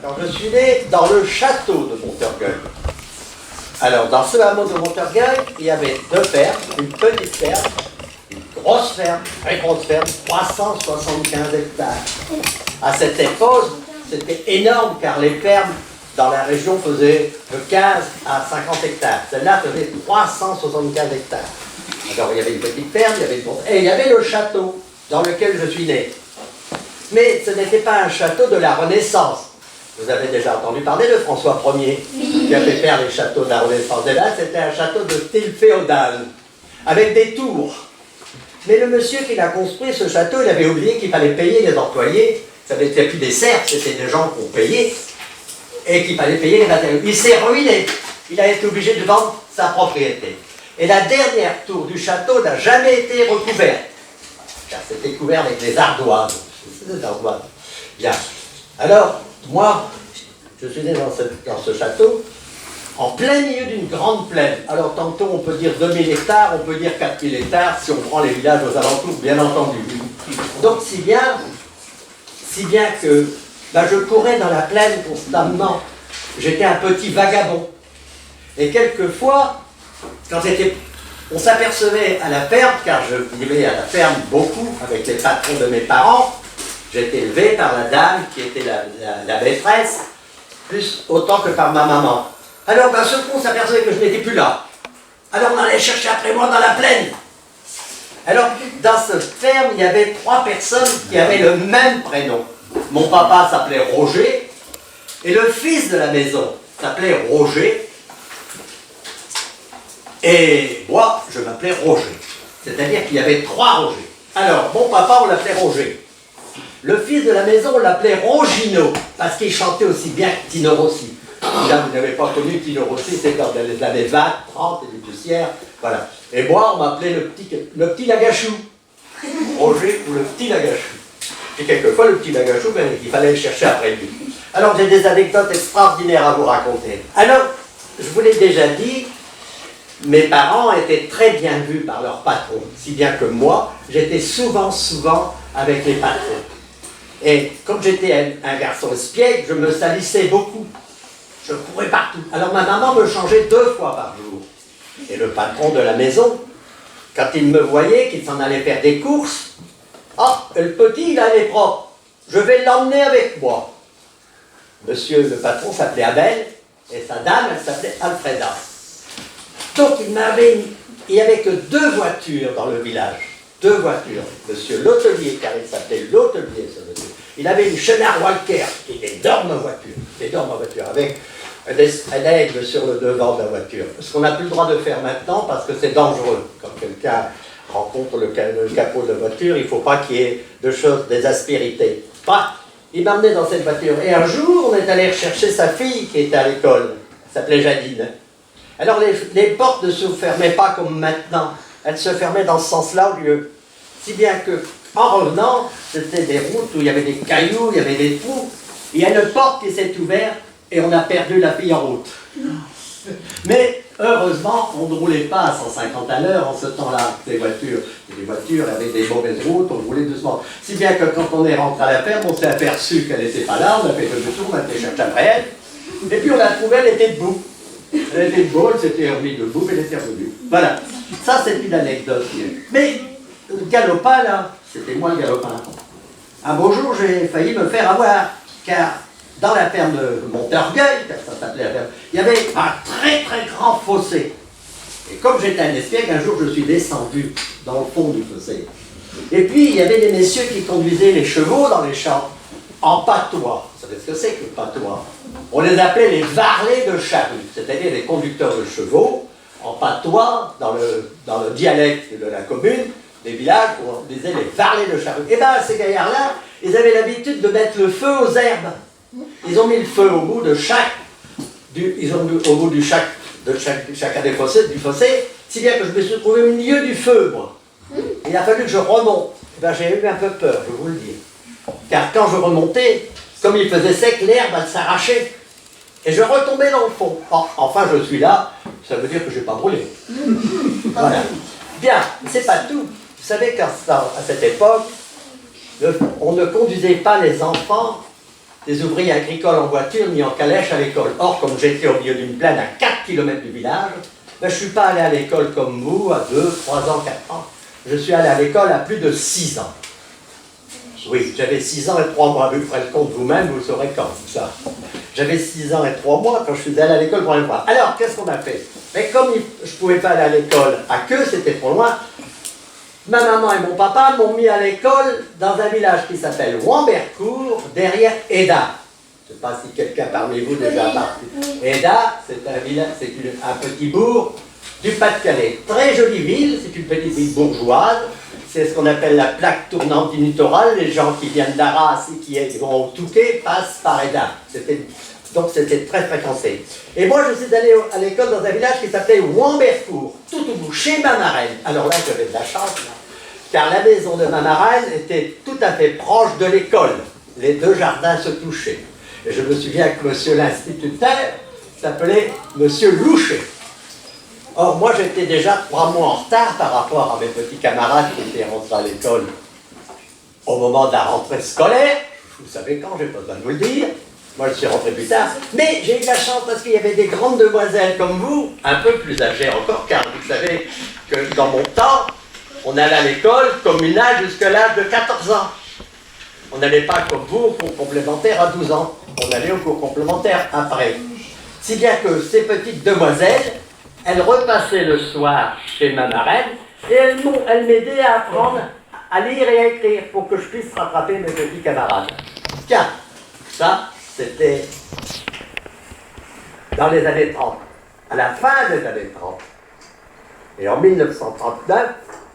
quand je suis né dans le château de Montorgueil. Alors, dans ce hameau de Montorgueil, il y avait deux fermes, une petite ferme, une grosse ferme, très grosse ferme, 375 hectares. À cette époque, c'était énorme car les fermes dans la région faisaient de 15 à 50 hectares. Celle-là faisait 375 hectares. Alors, il y avait une petite ferme, il y avait une grosse... et il y avait le château dans lequel je suis né. Mais ce n'était pas un château de la Renaissance. Vous avez déjà entendu parler de François Ier, qui a fait faire les châteaux de la Renaissance. Et là, c'était un château de style féodal, avec des tours. Mais le monsieur qui l'a construit, ce château, il avait oublié qu'il fallait payer les employés. Ça n'était plus des serfs, c'était des gens qu'on payait, et qu'il fallait payer les matériaux. Il s'est ruiné. Il a été obligé de vendre sa propriété. Et la dernière tour du château n'a jamais été recouverte, car c'était couvert avec des ardoises. Des ardoises. Bien. Alors, moi, je suis né dans ce château, en plein milieu d'une grande plaine. Alors, tantôt, on peut dire 2000 hectares, on peut dire 4000 hectares, si on prend les villages aux alentours, bien entendu. Donc, si bien que je courais dans la plaine constamment. J'étais un petit vagabond. Et quelquefois, on s'apercevait à la ferme, car je vivais à la ferme beaucoup avec les patrons de mes parents. J'étais élevé par la dame qui était la maîtresse, plus autant que par ma maman. Alors d'un seul coup, on s'apercevait que je n'étais plus là. Alors on allait chercher après moi dans la plaine. Alors dans cette ferme, il y avait 3 personnes qui avaient le même prénom. Mon papa s'appelait Roger, et le fils de la maison s'appelait Roger, et moi, je m'appelais Roger. C'est-à-dire qu'il y avait 3 Roger. Alors, mon papa, on l'appelait Roger. Le fils de la maison, on l'appelait Rogino, parce qu'il chantait aussi bien que Tino Rossi. Là, vous n'avez pas connu Tino Rossi, c'était dans les années 20, 30, et des poussières, voilà. Et moi, on m'appelait le petit Lagachou. Roger ou le petit Lagachou. Et quelquefois, le petit Lagachou, il fallait le chercher après lui. Alors, j'ai des anecdotes extraordinaires à vous raconter. Alors, je vous l'ai déjà dit, mes parents étaient très bien vus par leurs patrons, si bien que moi, j'étais souvent avec les patrons. Et comme j'étais un garçon espiègle, je me salissais beaucoup. Je courais partout. Alors ma maman me changeait 2 fois par jour. Et le patron de la maison, quand il me voyait, qu'il s'en allait faire des courses, « Ah, le petit, il a les propres. Je vais l'emmener avec moi. » Monsieur le patron s'appelait Abel, et sa dame, elle s'appelait Alfreda. Donc il n'y avait que 2 voitures dans le village. 2 voitures. Monsieur l'hôtelier, car il s'appelait l'hôtelier, ce monsieur. Il avait une Chenard Walker, qui était d'énormes voitures, avec un aigle sur le devant de la voiture. Ce qu'on n'a plus le droit de faire maintenant, parce que c'est dangereux. Quand quelqu'un rencontre le capot de la voiture, il ne faut pas qu'il y ait de choses, des aspérités. Il m'a emmené dans cette voiture. Et un jour, on est allé rechercher sa fille qui était à l'école. Elle s'appelait Jadine. Alors les portes ne se fermaient pas comme maintenant. Elles se fermaient dans ce sens-là au lieu. Si bien que, en revenant, c'était des routes où il y avait des cailloux, il y avait des trous. Il y a une porte qui s'est ouverte et on a perdu la fille en route. Mais heureusement, on ne roulait pas à 150 à l'heure en ce temps-là. Des voitures avec des mauvaises routes, on roulait doucement. Si bien que quand on est rentré à la ferme, on s'est aperçu qu'elle n'était pas là, on a fait demi-tour, on a été chercher après elle. Et puis on l'a trouvée, elle était debout. Elle était debout, elle s'était remise debout, mais elle était revenue. Voilà. Ça, c'est une anecdote. Mais le galopin, là, c'était moi le galopin. Un beau jour, j'ai failli me faire avoir, car dans la ferme de Montorgueil, car ça s'appelait la ferme, il y avait un très très grand fossé. Et comme j'étais un espiègle, un jour je suis descendu dans le fond du fossé. Et puis il y avait des messieurs qui conduisaient les chevaux dans les champs, en patois. Vous savez ce que c'est que le patois? On les appelait les varlets de charrue, c'est-à-dire les conducteurs de chevaux, en patois, dans le dialecte de la commune, des villages, où on disait les varlets de charrue. Et bien ces gaillards-là, ils avaient l'habitude de mettre le feu aux herbes. Ils ont mis le feu au bout de chacun des fossés, si bien que je me suis trouvé au milieu du feu, moi. Il a fallu que je remonte. Et ben, j'ai eu un peu peur, je vous le dis. Car quand je remontais, comme il faisait sec, l'herbe, elle s'arrachait. Et je retombais dans le fond. Enfin, je suis là, ça veut dire que je n'ai pas brûlé. Voilà. Bien, c'est pas tout. Vous savez qu'à cette époque, on ne conduisait pas les enfants des ouvriers agricoles en voiture ni en calèche à l'école. Or, comme j'étais au milieu d'une plaine à 4 km du village, ben, je ne suis pas allé à l'école comme vous, à 2, 3 ans, 4 ans. Je suis allé à l'école à plus de 6 ans. Oui, j'avais 6 ans et 3 mois. Vous ferez le compte vous-même, vous le saurez quand, ça. J'avais 6 ans et 3 mois quand je suis allé à l'école pour une fois. Alors, qu'est-ce qu'on a fait? Mais comme je ne pouvais pas aller à l'école à queue, c'était trop loin, ma maman et mon papa m'ont mis à l'école dans un village qui s'appelle Wambercourt, derrière Eda. Je ne sais pas si quelqu'un parmi vous déjà parti. Eda, c'est un village, c'est un petit bourg du Pas-de-Calais. Très jolie ville, c'est une petite ville bourgeoise. C'est ce qu'on appelle la plaque tournante du littoral. Les gens qui viennent d'Arras et qui vont au Touquet passent par Eda. Donc c'était très fréquenté. Et moi je suis allé à l'école dans un village qui s'appelait Wambercourt, tout au bout, chez ma marraine. Alors là j'avais de la chance, là, car la maison de ma marraine était tout à fait proche de l'école. Les deux jardins se touchaient. Et je me souviens que monsieur l'instituteur s'appelait monsieur Louchet. Or, moi, j'étais déjà 3 mois en retard par rapport à mes petits camarades qui étaient rentrés à l'école au moment de la rentrée scolaire. Vous savez quand, je n'ai pas besoin de vous le dire. Moi, je suis rentré plus tard. Mais j'ai eu de la chance parce qu'il y avait des grandes demoiselles comme vous, un peu plus âgées encore, car vous savez que dans mon temps, on allait à l'école communale jusqu'à l'âge de 14 ans. On n'allait pas comme vous au cours complémentaire à 12 ans. On allait au cours complémentaire après. Si bien que ces petites demoiselles, elles repassaient le soir chez ma marraine et elles m'aidaient à apprendre à lire et à écrire pour que je puisse rattraper mes petits camarades. Tiens, ça, c'était dans les années 30, à la fin des années 30. Et en 1939,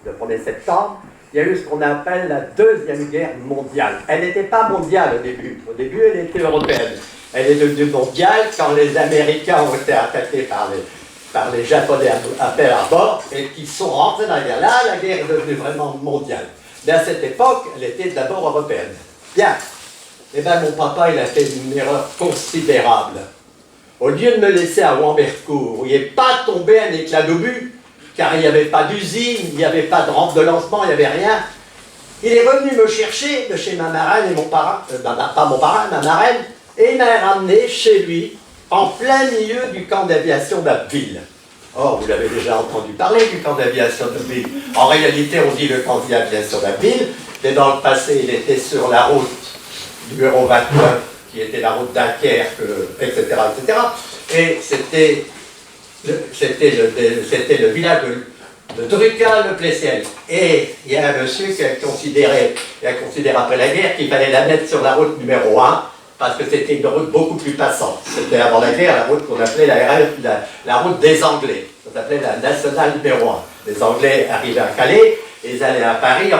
le 1er septembre, il y a eu ce qu'on appelle la Deuxième Guerre mondiale. Elle n'était pas mondiale au début. Au début, elle était européenne. Elle est devenue mondiale quand les Américains ont été attaqués par les Japonais à Pearl Harbor et qui sont rentrés dans la guerre. Là, la guerre est devenue vraiment mondiale. Mais à cette époque, elle était d'abord européenne. Bien. Eh bien, mon papa, il a fait une erreur considérable. Au lieu de me laisser à Wambercourt, où il n'est pas tombé un éclat d'obus, car il n'y avait pas d'usine, il n'y avait pas de rampe de lancement, il n'y avait rien. Il est revenu me chercher de chez ma marraine et mon parrain, pas mon parrain, ma marraine, et il m'a ramené chez lui, en plein milieu du camp d'aviation d'Abbeville. Or, vous l'avez déjà entendu parler du camp d'aviation d'Abbeville. En réalité, on dit le camp d'aviation d'Abbeville, mais dans le passé, il était sur la route numéro 29, qui était la route Dunkerque, etc., etc. Et c'était le village de Drucka-le-Plessiel. Et il y a un monsieur qui a considéré après la guerre qu'il fallait la mettre sur la route numéro 1, parce que c'était une route beaucoup plus passante. C'était avant la guerre la route qu'on appelait la route des Anglais. Ça s'appelait la nationale numéro 1. Les Anglais arrivaient à Calais et ils allaient à Paris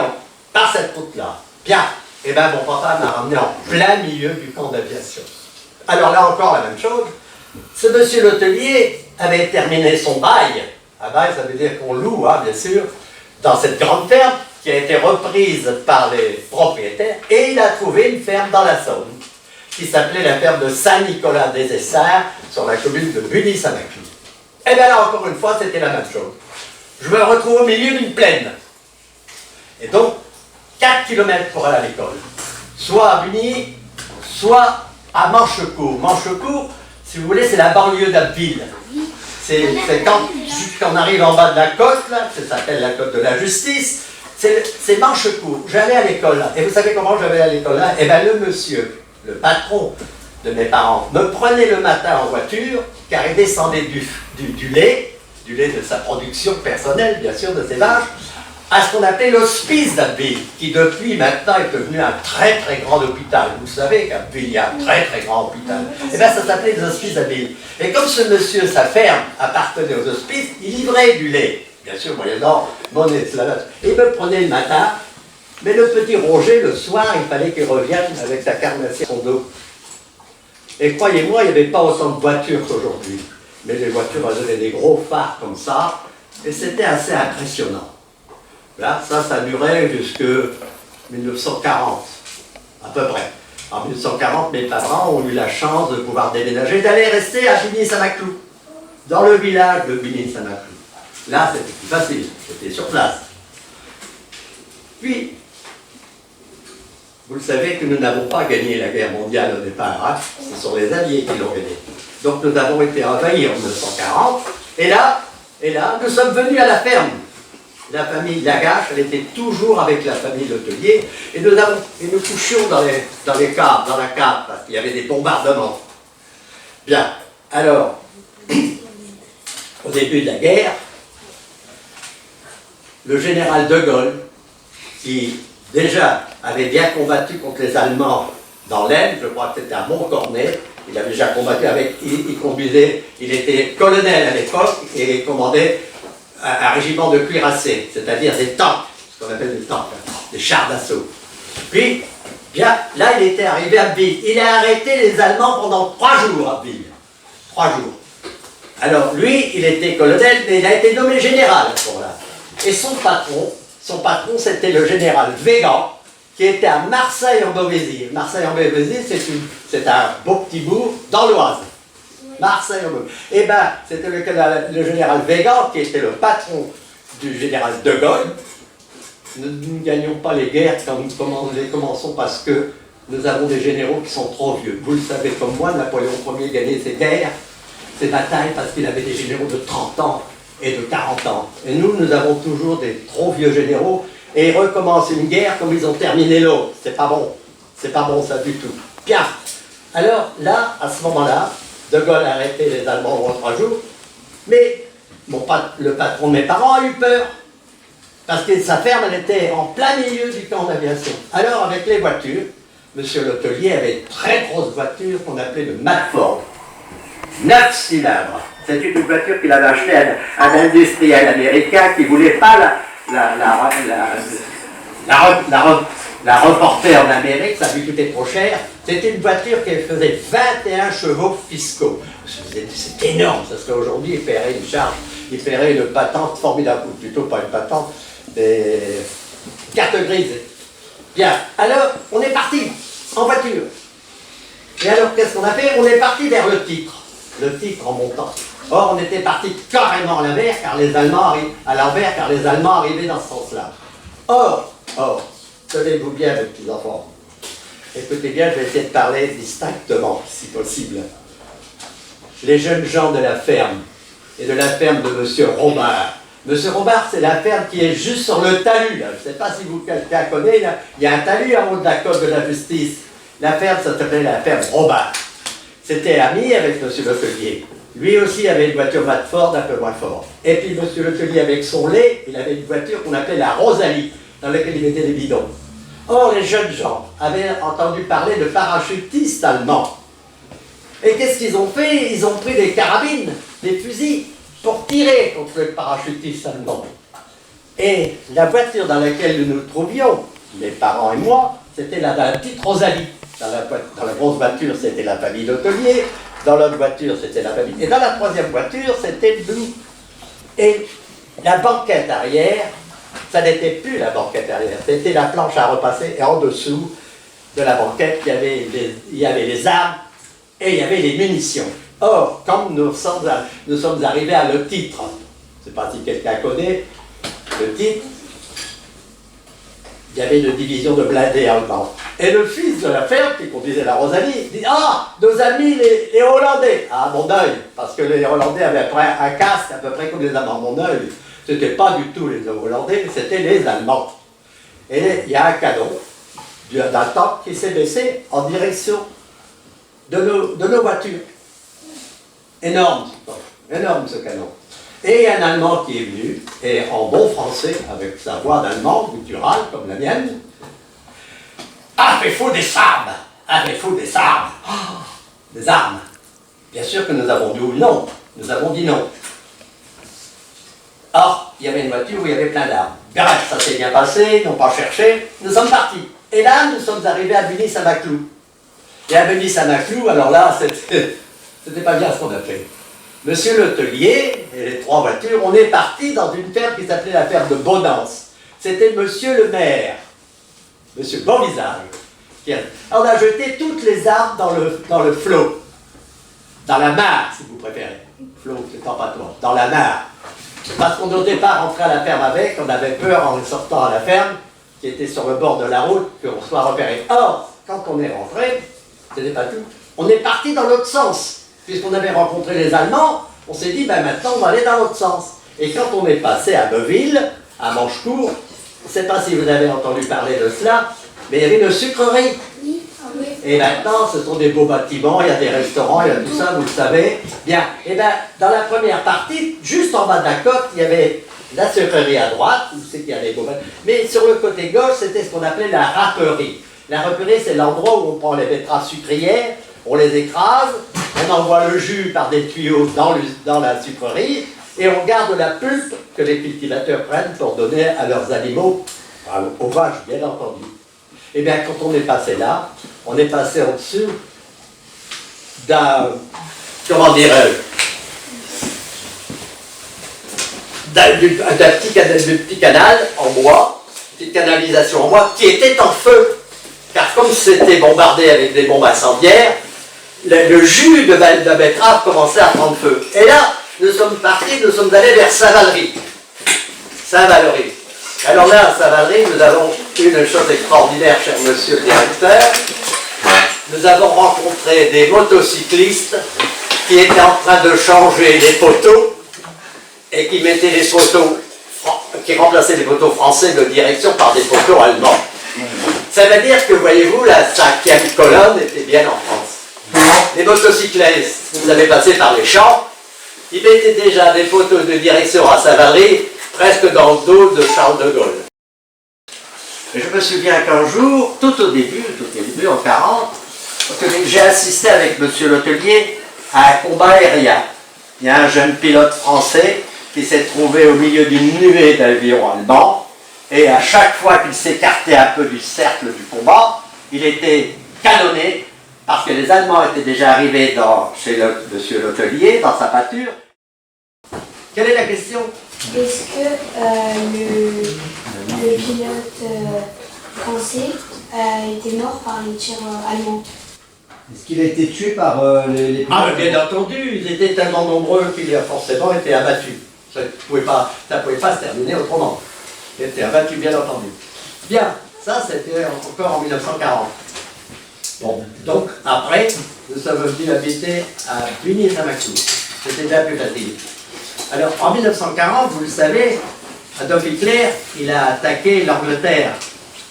par cette route-là. Bien. Et bien mon papa m'a ramené en plein milieu du camp d'aviation. Alors là encore la même chose. Ce monsieur l'hôtelier avait terminé son bail. Un bail, ça veut dire qu'on loue, hein, bien sûr, dans cette grande ferme qui a été reprise par les propriétaires. Et il a trouvé une ferme dans la Saône qui s'appelait la ferme de Saint-Nicolas-des-Essarts sur la commune de Buny-Saint-Maclou. Et bien là, encore une fois, c'était la même chose. Je me retrouve au milieu d'une plaine. Et donc, 4 km pour aller à l'école. Soit à Buny, soit à Manchecourt. Manchecourt, si vous voulez, c'est la banlieue d'Abbeville. C'est quand on arrive en bas de la côte, là, ça s'appelle la côte de la justice, c'est Manchecourt. J'allais à l'école là. Et vous savez comment j'allais à l'école là? Eh bien, le monsieur, le patron de mes parents, me prenait le matin en voiture, car il descendait du lait de sa production personnelle, bien sûr, de ses vaches, à ce qu'on appelait l'hospice d'Abbeville, qui depuis maintenant est devenu un très très grand hôpital. Vous savez qu'Abbeville, il y a un très très grand hôpital. Et bien ça s'appelait les hospices d'Abbeville. Et comme ce monsieur, sa ferme appartenait aux hospices, il livrait du lait, bien sûr, moyennant monnaie de esclavage. Il me prenait le matin, mais le petit Roger, le soir, il fallait qu'il revienne avec sa carnassière son dos. Et croyez-moi, il n'y avait pas autant de voitures qu'aujourd'hui. Mais les voitures avaient des gros phares comme ça, et c'était assez impressionnant. Là, ça durait jusque 1940, à peu près. En 1940, mes parents ont eu la chance de pouvoir déménager, d'aller rester à Buny-Saint-Maclou, dans le village de Buny-Saint-Maclou. Là, c'était plus facile, c'était sur place. Puis, Vous le savez que nous n'avons pas gagné la guerre mondiale au départ, hein. Ce sont les Alliés qui l'ont gagnée. Donc nous avons été envahis en 1940, et là, nous sommes venus à la ferme. La famille Lagache, elle était toujours avec la famille Letellier, et nous couchions dans la cave, parce qu'il y avait des bombardements. Bien, alors, au début de la guerre, le général de Gaulle, qui déjà avait bien combattu contre les Allemands dans l'Aisne, je crois que c'était à Montcornet, il avait déjà combattu avec, il était colonel à l'époque et commandait un régiment de cuirassés, c'est-à-dire des tanks, ce qu'on appelle des tanks, des chars d'assaut. Puis, bien, là, il était arrivé à Abbeville. Il a arrêté les Allemands pendant 3 jours à Abbeville. 3 jours. Alors, lui, il était colonel, mais il a été nommé général à ce moment-là. Et son patron, c'était le général Végan, qui était à Marseille-en-Beauvaisis. Marseille-en-Beauvaisis, c'est un beau petit bourg dans l'Oise. Marseille-en-Beauvaisis. Eh bien, c'était le général Végan, qui était le patron du général de Gaulle. Nous ne gagnons pas les guerres quand nous les commençons parce que nous avons des généraux qui sont trop vieux. Vous le savez comme moi, Napoléon Ier gagnait ses guerres, ses batailles, parce qu'il avait des généraux de 30 ans et de 40 ans. Et nous avons toujours des trop vieux généraux, et ils recommencent une guerre comme ils ont terminé l'autre. C'est pas bon. C'est pas bon ça du tout. Bien. Alors là, à ce moment-là, de Gaulle a arrêté les Allemands en 3 jours, mais le patron de mes parents a eu peur, parce que sa ferme, elle était en plein milieu du camp d'aviation. Alors, avec les voitures, M. Letellier avait une très grosse voiture qu'on appelait le Matford. 9 cylindres. C'est une voiture qu'il avait achetée à un industriel américain qui ne voulait pas la reporter en Amérique, ça lui coûtait trop cher. C'était une voiture qui faisait 21 chevaux fiscaux. C'est énorme, parce qu'aujourd'hui, il paierait une charge, il paierait une patente formidable, ou plutôt pas une patente, des cartes grises. Bien, alors, on est parti en voiture. Et alors, qu'est-ce qu'on a fait? On est parti vers le titre en montant. Or, on était parti carrément à l'envers, car les Allemands arrivaient dans ce sens-là. Or, tenez-vous bien, mes petits enfants. Écoutez bien, je vais essayer de parler distinctement, si possible. Les jeunes gens de la ferme, et de la ferme de M. Robard. M. Robard, c'est la ferme qui est juste sur le talus, là. Je ne sais pas si quelqu'un connaît, là. Il y a un talus en haut de la côte de la Justice. La ferme, ça s'appelait la ferme Robard. C'était ami avec M. Letellier. Lui aussi avait une voiture Matford un peu moins fort. Et puis M. Letellier, avec son lait, il avait une voiture qu'on appelait la Rosalie, dans laquelle il mettait des bidons. Or, les jeunes gens avaient entendu parler de parachutistes allemands. Et qu'est-ce qu'ils ont fait? Ils ont pris des carabines, des fusils, pour tirer contre les parachutistes allemands. Et la voiture dans laquelle nous nous trouvions, mes parents et moi, c'était la petite Rosalie. Dans la grosse voiture, c'était la famille Letellier. Dans l'autre voiture, c'était la famille. Et dans la troisième voiture, c'était nous. Et la banquette arrière, ça n'était plus la banquette arrière, c'était la planche à repasser. Et en dessous de la banquette, il y avait les armes et il y avait les munitions. Or, comme nous sommes arrivés à Le Titre, je ne sais pas si quelqu'un connaît, Le Titre, il y avait une division de blindés allemands. Et le fils de la ferme, qui conduisait la Rosalie, dit « Ah, nos amis les Hollandais !» Ah, mon œil, parce que les Hollandais avaient un casque à peu près comme les Allemands. Mon œil, ce n'était pas du tout les Hollandais, c'était les Allemands. Et il y a un canon d'un tank qui s'est baissé en direction de nos voitures. Énorme ce canon. Et il y a un Allemand qui est venu, et en bon français, avec sa voix d'Allemand, gutturale, comme la mienne, « Ah, il faut des armes! Ah, il faut des armes! Oh, des armes !» Bien sûr que nous avons dit non. Nous avons dit non. Or, il y avait une voiture où il y avait plein d'armes. Bref, ça s'est bien passé, ils n'ont pas cherché, nous sommes partis. Et là, nous sommes arrivés à Beny-Saint-Maclou. Et à Beny-Saint-Maclou, alors là, c'était pas bien ce qu'on a fait. Monsieur Letellier et les 3 voitures, on est partis dans une ferme qui s'appelait la ferme de Bonance. C'était monsieur le maire, monsieur Beauvisage. On a jeté toutes les armes dans le flot. Dans la mare, si vous préférez. Flot, c'est en patois. Dans la mare. Parce qu'on n'osait pas rentrer à la ferme avec, on avait peur en sortant à la ferme qui était sur le bord de la route, qu'on soit repéré. Or, quand on est rentré, ce n'est pas tout, on est parti dans l'autre sens. Puisqu'on avait rencontré les Allemands, on s'est dit, ben maintenant on va aller dans l'autre sens. Et quand on est passé à Beuville, à Manchecourt, je ne sais pas si vous avez entendu parler de cela, mais il y avait une sucrerie. Oui. Et maintenant, ce sont des beaux bâtiments, il y a des restaurants, il y a tout ça, vous le savez. Bien, et bien, dans la première partie, juste en bas de la côte, il y avait la sucrerie à droite, où c'est qu'il y a les beaux bâtiments. Mais sur le côté gauche, c'était ce qu'on appelait la râperie. La râperie, c'est l'endroit où on prend les betteraves sucrières, on les écrase, on envoie le jus par des tuyaux dans la sucrerie, et on garde la pulpe que les cultivateurs prennent pour donner à leurs animaux, aux vaches, bien entendu. Eh bien, quand on est passé là, on est passé au-dessus d'un, comment dirais-je, d'un petit canal en bois, petite canalisation en bois, qui était en feu. Car comme c'était bombardé avec des bombes incendiaires, le jus de betterave commençait à prendre feu. Et là, nous sommes partis, nous sommes allés vers Saint-Valery. Saint-Valery. Alors là, à Saint-Valery, nous avons une chose extraordinaire, cher monsieur le directeur. Nous avons rencontré des motocyclistes qui étaient en train de changer les poteaux et qui mettaient les poteaux, qui remplaçaient les poteaux français de direction par des poteaux allemands. Ça veut dire que, voyez-vous, la 5e colonne était bien en France. Les motocyclistes, vous avez passé par les champs, ils mettaient déjà des poteaux de direction à Saint-Valery, presque dans le dos de Charles de Gaulle. Et je me souviens qu'un jour, tout au début, en 40, j'ai assisté avec monsieur l'hôtelier à un combat aérien. Il y a un jeune pilote français qui s'est trouvé au milieu d'une nuée d'avions allemands, et à chaque fois qu'il s'écartait un peu du cercle du combat, il était canonné, parce que les Allemands étaient déjà arrivés chez monsieur l'hôtelier, dans sa pâture. Quelle est la question? Est-ce que le pilote français était mort par les tirs allemands? Est-ce qu'il a été tué par les... Ah, bien entendu, ils étaient tellement nombreux qu'ils forcément été abattus. Ça ne pouvait pas se terminer autrement. Ils étaient abattus, bien entendu. Bien, ça c'était encore en 1940. Bon, donc après, nous sommes venus habiter à Bugny-Saint-Maclou. C'était déjà plus facile. Alors, en 1940, vous le savez, Adolf Hitler, il a attaqué l'Angleterre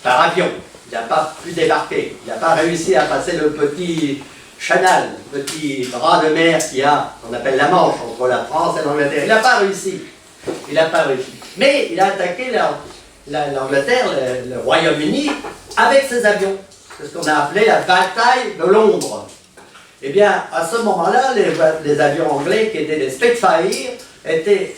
par avion. Il n'a pas pu débarquer. Il n'a pas réussi à passer le petit canal, le petit bras de mer qu'il y a, qu'on appelle la Manche, entre la France et l'Angleterre. Il n'a pas réussi. Il n'a pas réussi. Mais il a attaqué l'Angleterre, le Royaume-Uni, avec ses avions. C'est ce qu'on a appelé la bataille de Londres. Eh bien, à ce moment-là, les avions anglais, qui étaient des Spitfire, étaient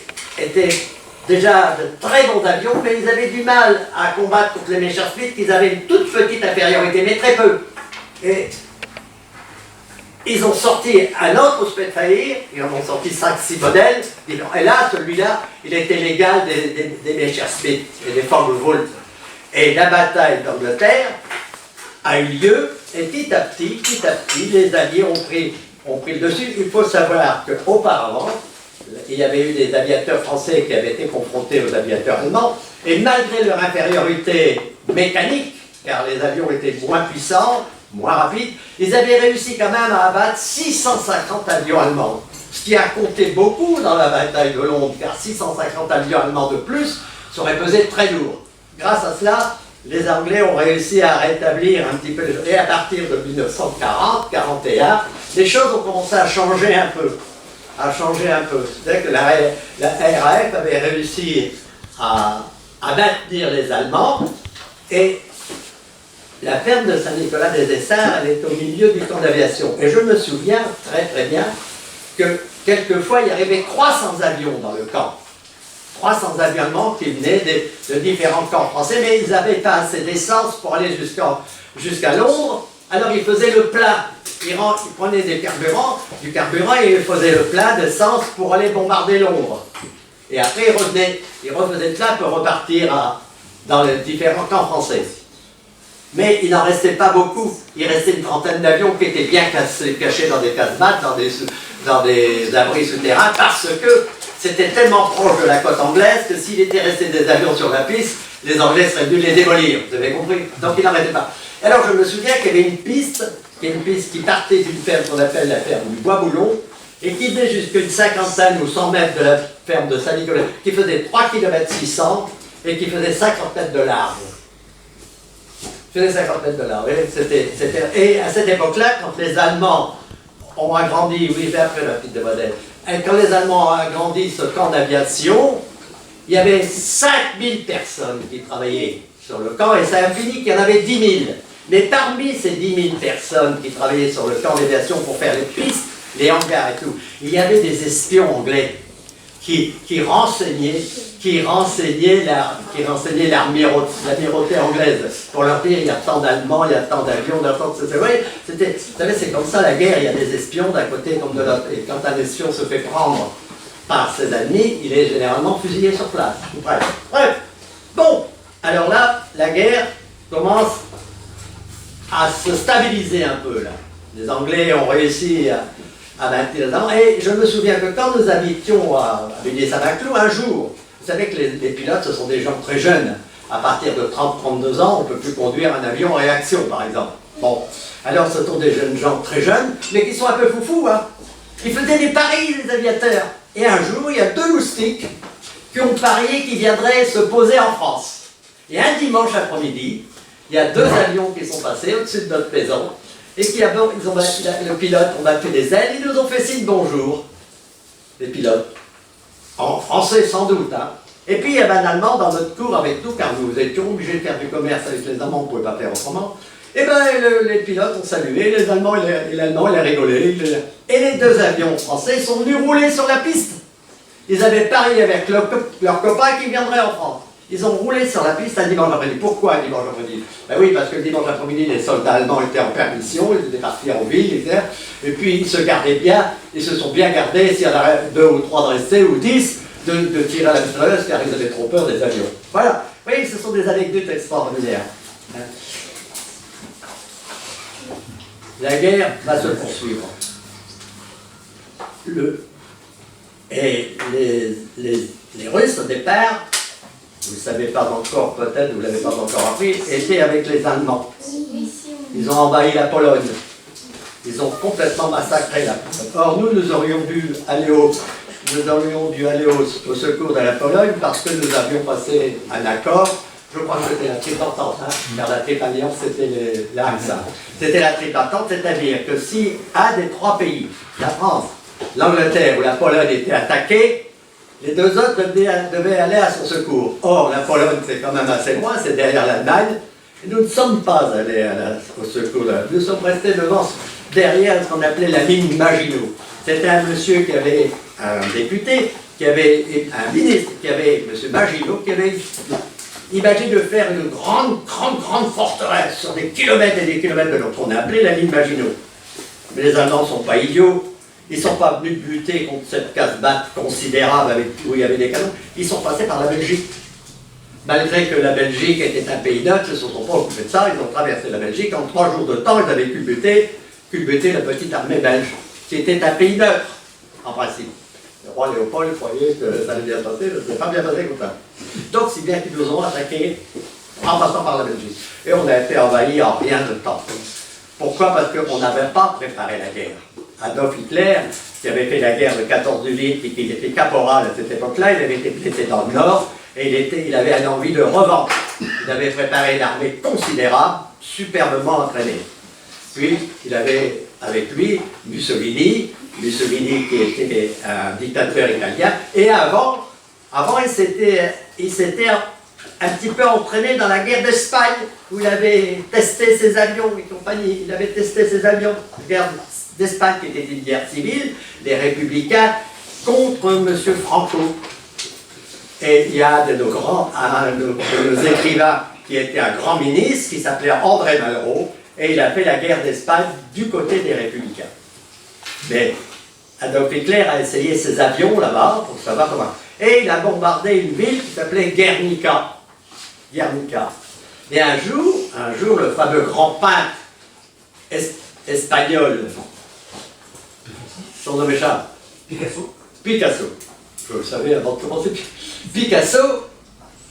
déjà de très bons avions, mais ils avaient du mal à combattre contre les Messerschmitt, qu'ils avaient une toute petite infériorité, mais très peu. Et ils ont sorti un autre Spitfire, ils en ont sorti 5-6 modèles, et là, celui-là, il était l'égal des Messerschmitt et des Focke-Wulf. Et la bataille d'Angleterre a eu lieu, et petit à petit, les Alliés ont pris le dessus. Il faut savoir qu'auparavant, il y avait eu des aviateurs français qui avaient été confrontés aux aviateurs allemands, et malgré leur infériorité mécanique, car les avions étaient moins puissants, moins rapides, ils avaient réussi quand même à abattre 650 avions allemands. Ce qui a compté beaucoup dans la bataille de Londres, car 650 avions allemands de plus, ça aurait pesé très lourd. Grâce à cela, les Anglais ont réussi à rétablir un petit peu les choses. Et à partir de 1940-41, les choses ont commencé à changer un peu. C'est-à-dire que la RAF avait réussi à maintenir les Allemands, et la ferme de Saint-Nicolas-des-Essarts, elle est au milieu du camp d'aviation. Et je me souviens très très bien que quelquefois il y avait 300 avions dans le camp. 300 avions allemands qui venaient de différents camps français, mais ils n'avaient pas assez d'essence pour aller jusqu'à Londres, alors ils faisaient le plein. Ils prenaient du carburant et ils faisaient le plein d'essence pour aller bombarder Londres. Et après ils refaisaient le plein pour repartir dans les différents camps français. Mais il n'en restait pas beaucoup. Il restait une trentaine d'avions qui étaient bien cachés dans des casemates, dans des abris souterrains, parce que c'était tellement proche de la côte anglaise que s'il était resté des avions sur la piste, les Anglais seraient venus les démolir, vous avez compris? Donc il n'arrêtait pas. Alors je me souviens qu'il y avait une piste qui partait d'une ferme qu'on appelle la ferme du Bois-Boulon, et qui venait jusqu'à une cinquantaine ou 100 mètres de la ferme de Saint-Nicolas, qui faisait 3 km 600 et qui faisait 50 mètres de large. Faisait 50 mètres de large. Et à cette époque-là, quand les Allemands ont agrandi, oui, j'ai après la petite de modèle, et quand les Allemands ont agrandi ce camp d'aviation, il y avait 5000 personnes qui travaillaient sur le camp, et ça a fini qu'il y en avait 10 000. Mais parmi ces 10 000 personnes qui travaillaient sur le camp d'aviation pour faire les pistes, les hangars et tout, il y avait des espions anglais qui renseignaient l'amirauté anglaise pour leur dire il y a tant d'Allemands, il y a tant d'avions, vous voyez, vous savez, c'est comme ça la guerre, il y a des espions d'un côté comme de l'autre. Et quand un espion se fait prendre par ses ennemis, il est généralement fusillé sur place. Bref. Bon, alors là, la guerre commence à se stabiliser un peu là. Les Anglais ont réussi à 21 ans, et je me souviens que quand nous habitions à Villiers-Saint-Maclou, un jour, vous savez que les pilotes, ce sont des gens très jeunes. À partir de 30-32 ans, on ne peut plus conduire un avion en réaction, par exemple. Bon, alors ce sont des jeunes gens très jeunes, mais qui sont un peu foufous, hein. Ils faisaient des paris, les aviateurs. Et un jour, il y a 2 loustiques qui ont parié qu'ils viendraient se poser en France. Et un dimanche après-midi, il y a 2 avions qui sont passés au-dessus de notre maison, et le pilote ont battu des ailes, ils nous ont fait signe bonjour, les pilotes, en français sans doute, hein. Et puis il y avait un Allemand dans notre cour avec nous, car nous étions obligés de faire du commerce avec les Allemands, on ne pouvait pas faire autrement. Et bien les pilotes ont salué, les Allemands et l'Allemand, il a rigolé, et les 2 avions français sont venus rouler sur la piste. Ils avaient parié avec leurs copains qui viendraient en France. Ils ont roulé sur la piste un dimanche après-midi. Pourquoi un dimanche après-midi? Ben oui, parce que le dimanche après-midi, les soldats allemands étaient en permission, ils étaient partis en ville, etc. Et puis ils se gardaient bien, ils se sont bien gardés, s'il y en avait 2 ou 3 de restés, ou 10, de tirer à la mitrailleuse, car ils avaient trop peur des avions. Voilà. Vous voyez, ce sont des anecdotes extraordinaires. La guerre va se poursuivre. Et les Russes, au départ, vous ne le savez pas encore, peut-être, vous ne l'avez pas encore appris, étaient avec les Allemands. Ils ont envahi la Pologne. Ils ont complètement massacré la Pologne. Or, nous aurions dû aller au secours de la Pologne parce que nous avions passé un accord. Je crois que c'était la triple entente, hein, car la triple alliance, c'était l'AXA. C'était la triple entente, c'est-à-dire que si un des 3 pays, la France, l'Angleterre ou la Pologne, étaient attaqués, les 2 autres devaient aller à son secours. Or, la Pologne, c'est quand même assez loin, c'est derrière l'Allemagne, et nous ne sommes pas allés au secours. Nous sommes restés derrière ce qu'on appelait la ligne Maginot. C'était un monsieur qui avait, un député, un ministre, M. Maginot, qui avait imaginé de faire une grande forteresse sur des kilomètres et des kilomètres de l'autre. On a appelé la ligne Maginot. Mais les Allemands ne sont pas idiots. Ils ne sont pas venus buter contre cette casse-batte considérable où il y avait des canons. Ils sont passés par la Belgique. Malgré que la Belgique était un pays neutre, ils ne se sont pas occupés de ça. Ils ont traversé la Belgique. En 3 jours de temps, ils avaient culbuté la petite armée belge, qui était un pays neutre, en principe. Le roi Léopold croyait que ça allait bien passer, ça ne s'est pas bien passé comme ça. Donc, si bien qu'ils nous ont attaqués en passant par la Belgique. Et on a été envahis en rien de temps. Pourquoi? Parce qu'on n'avait pas préparé la guerre. Adolf Hitler, qui avait fait la guerre de 14-18 et qui était caporal à cette époque-là, il avait été blessé dans le Nord et il avait une envie de revanche. Il avait préparé une armée considérable, superbement entraînée. Puis, il avait avec lui Mussolini qui était un dictateur italien, et avant il s'était un petit peu entraîné dans la guerre d'Espagne, où il avait testé ses avions et compagnie. Il avait testé ses avions. La guerre d'Espagne qui était une guerre civile, les républicains contre M. Franco. Et il y a un de nos écrivains qui était un grand ministre, qui s'appelait André Malraux, et il a fait la guerre d'Espagne du côté des républicains. Mais Adolf Hitler a essayé ses avions là-bas pour savoir comment. Et il a bombardé une ville qui s'appelait Guernica. Et un jour, le fameux grand peintre espagnol, son nom échappe, Picasso, je le savais avant de commencer, Picasso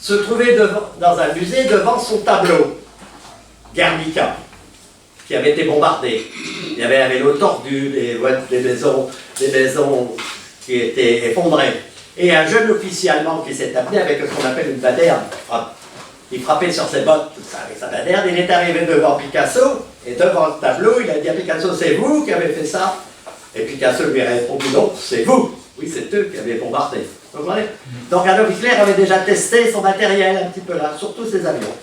se trouvait dans un musée devant son tableau, Guernica, qui avait été bombardé. Il y avait un vélo tordu, des maisons qui étaient effondrées. Et un jeune officier allemand qui s'est amené avec ce qu'on appelle une baderne. Il frappait sur ses bottes, tout ça, avec sa baderne. Il est arrivé devant Picasso, et devant le tableau, il a dit à Picasso, c'est vous qui avez fait ça? Et Picasso lui a répondu, non, c'est vous. Oui, c'est eux qui avaient bombardé. Vous comprenez? Donc Adolf Hitler avait déjà testé son matériel un petit peu là, surtout ses avions.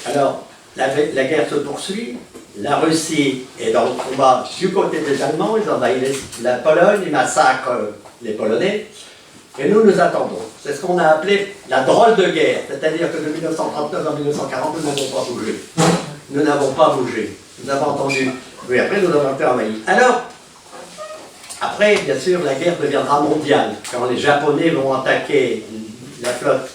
Alors, la guerre se poursuit. La Russie est dans le combat du côté des Allemands. Ils envahissent la Pologne, ils massacrent les Polonais. Et nous attendons. C'est ce qu'on a appelé la drôle de guerre. C'est-à-dire que de 1939 à 1940, nous n'avons pas bougé. Nous n'avons pas bougé. Nous avons entendu. Oui, après, nous avons été envahis. Alors, après, bien sûr, la guerre deviendra mondiale. Quand les Japonais vont attaquer la flotte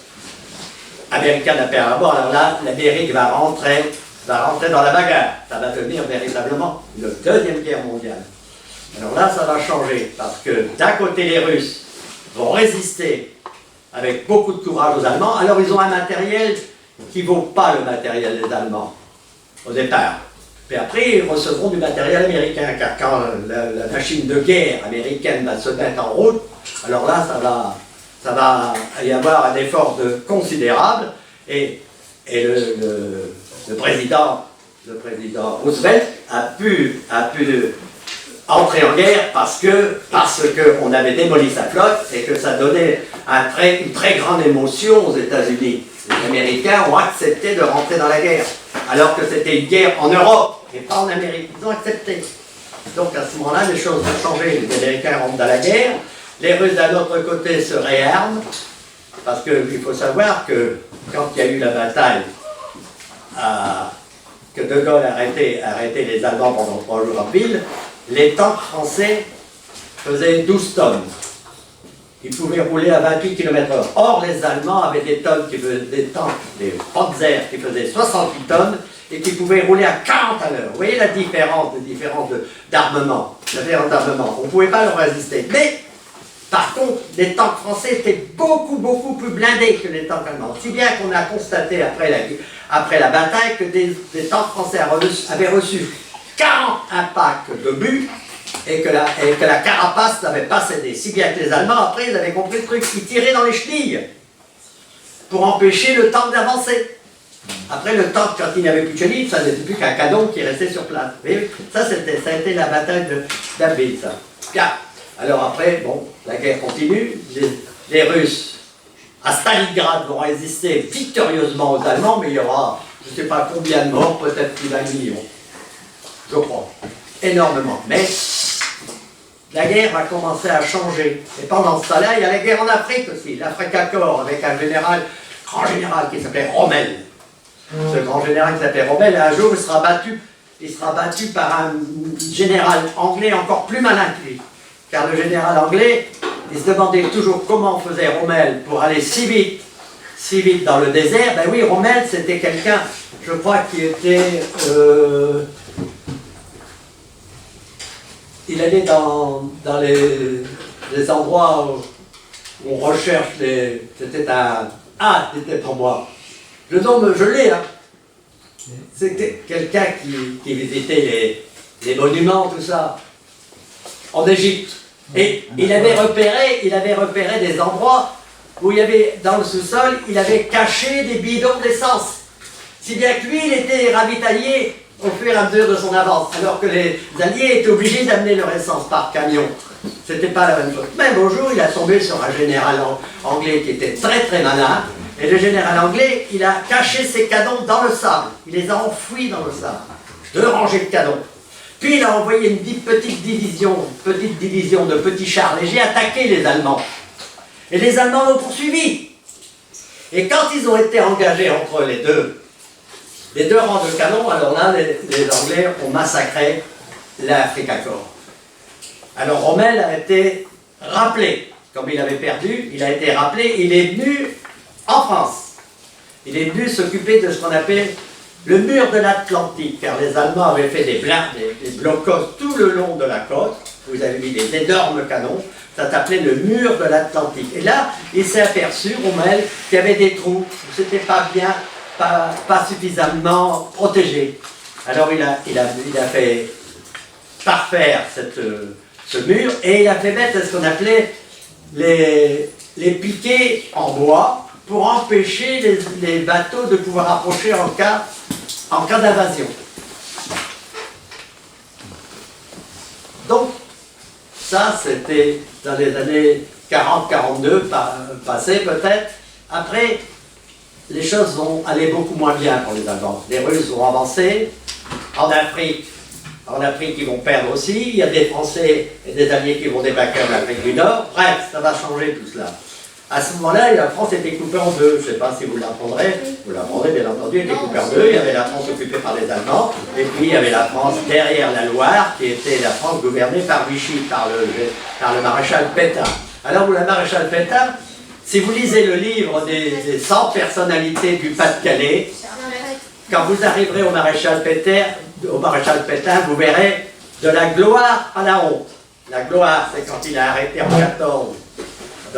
américaine à Pearl Harbor, alors là, l'Amérique va rentrer dans la bagarre. Ça va devenir véritablement une deuxième guerre mondiale. Alors là, ça va changer, parce que d'un côté, les Russes vont résister avec beaucoup de courage aux Allemands. Alors ils ont un matériel qui ne vaut pas le matériel des Allemands, au départ. Puis après, ils recevront du matériel américain, car quand la machine de guerre américaine va se mettre en route, alors là, ça va y avoir un effort considérable, et le président Roosevelt a pu entrer en guerre parce qu'on avait démoli sa flotte et que ça donnait une très grande émotion aux États-Unis. Les Américains ont accepté de rentrer dans la guerre, alors que c'était une guerre en Europe et pas en Amérique. Ils ont accepté. Donc à ce moment-là, les choses vont changer. Les Américains rentrent dans la guerre, les Russes d'un autre côté se réarment, parce qu'il faut savoir que quand il y a eu la bataille, que De Gaulle a arrêté les Allemands pendant 3 jours en ville, les tanks français faisaient 12 tonnes. Ils pouvaient rouler à 28 km/h. Or, les Allemands avaient des tanks, des Panzer qui faisaient 68 tonnes et qui pouvaient rouler à 40 à l'heure. Vous voyez la différence d'armement. On ne pouvait pas leur résister. Mais, par contre, les tanks français étaient beaucoup, beaucoup plus blindés que les tanks allemands. Si bien qu'on a constaté après la bataille que des tanks français avaient reçu 40 impacts de but et que la carapace n'avait pas cédé. Si bien que les Allemands, après, ils avaient compris le truc. Ils tiraient dans les chenilles pour empêcher le tank d'avancer. Après, le tank, quand il n'y avait plus de chenilles, ça n'était plus qu'un canon qui restait sur place. Et ça a été la bataille d'Abbeville, ça. Bien. Alors après, bon, la guerre continue. Les Russes, à Stalingrad, vont résister victorieusement aux Allemands, mais il y aura, je ne sais pas combien de morts, peut-être plus d'1 million. Je crois. Énormément. Mais la guerre va commencer à changer. Et pendant ce temps-là, il y a la guerre en Afrique aussi. L'Africa Corps, avec un grand général qui s'appelait Rommel. Ce grand général qui s'appelait Rommel, un jour, il sera battu par un général anglais encore plus malin que lui. Car le général anglais, il se demandait toujours comment faisait Rommel pour aller si vite dans le désert. Ben oui, Rommel, c'était quelqu'un, je crois, qui était... il allait dans les endroits où on recherche les... C'était un... Ah, c'était pour moi. Le nom, je l'ai, hein. C'était quelqu'un qui visitait les monuments, tout ça, en Égypte. Et il avait repéré des endroits où il y avait, dans le sous-sol, il avait caché des bidons d'essence. Si bien que lui, il était ravitaillé au fur et à mesure de son avance, alors que les Alliés étaient obligés d'amener leur essence par camion. C'était pas la même chose. Même au jour, il a tombé sur un général anglais qui était très très malin, et le général anglais, il a caché ses canons dans le sable. Il les a enfouis dans le sable. 2 rangées de canons. Puis il a envoyé une petite division de petits chars légers attaquer les Allemands. Et les Allemands l'ont poursuivi. Et quand ils ont été engagés entre les deux rangs de canons, alors là, les Anglais ont massacré l'Africa Corps. Alors Rommel a été rappelé. Comme il avait perdu, il a été rappelé. Il est venu en France. Il est venu s'occuper de ce qu'on appelle le mur de l'Atlantique, car les Allemands avaient fait des blocos tout le long de la côte. Vous avez mis des énormes canons Ça s'appelait le mur de l'Atlantique. Et là, il s'est aperçu, Rommel, qu'il y avait des trous, que c'était pas bien, pas suffisamment protégé. Alors il a fait parfaire ce mur et il a fait mettre ce qu'on appelait les piquets en bois pour empêcher les bateaux de pouvoir approcher en cas d'invasion. Donc, ça c'était dans les années 40-42, passé peut-être. Après, les choses vont aller beaucoup moins bien pour les Allemands. Les Russes vont avancer. En Afrique, ils vont perdre aussi. Il y a des Français et des Alliés qui vont débarquer en Afrique du Nord. Bref, ça va changer tout cela. À ce moment-là, la France était coupée en deux. Je ne sais pas si vous l'apprendrez. Vous l'apprendrez, bien entendu, elle était coupée en deux. Il y avait la France occupée par les Allemands. Et puis, il y avait la France derrière la Loire, qui était la France gouvernée par Vichy, par le maréchal Pétain. Alors, le maréchal Pétain, si vous lisez le livre des 100 personnalités du Pas-de-Calais, quand vous arriverez au maréchal Pétain, vous verrez de la gloire à la honte. La gloire, c'est quand il a arrêté en 14,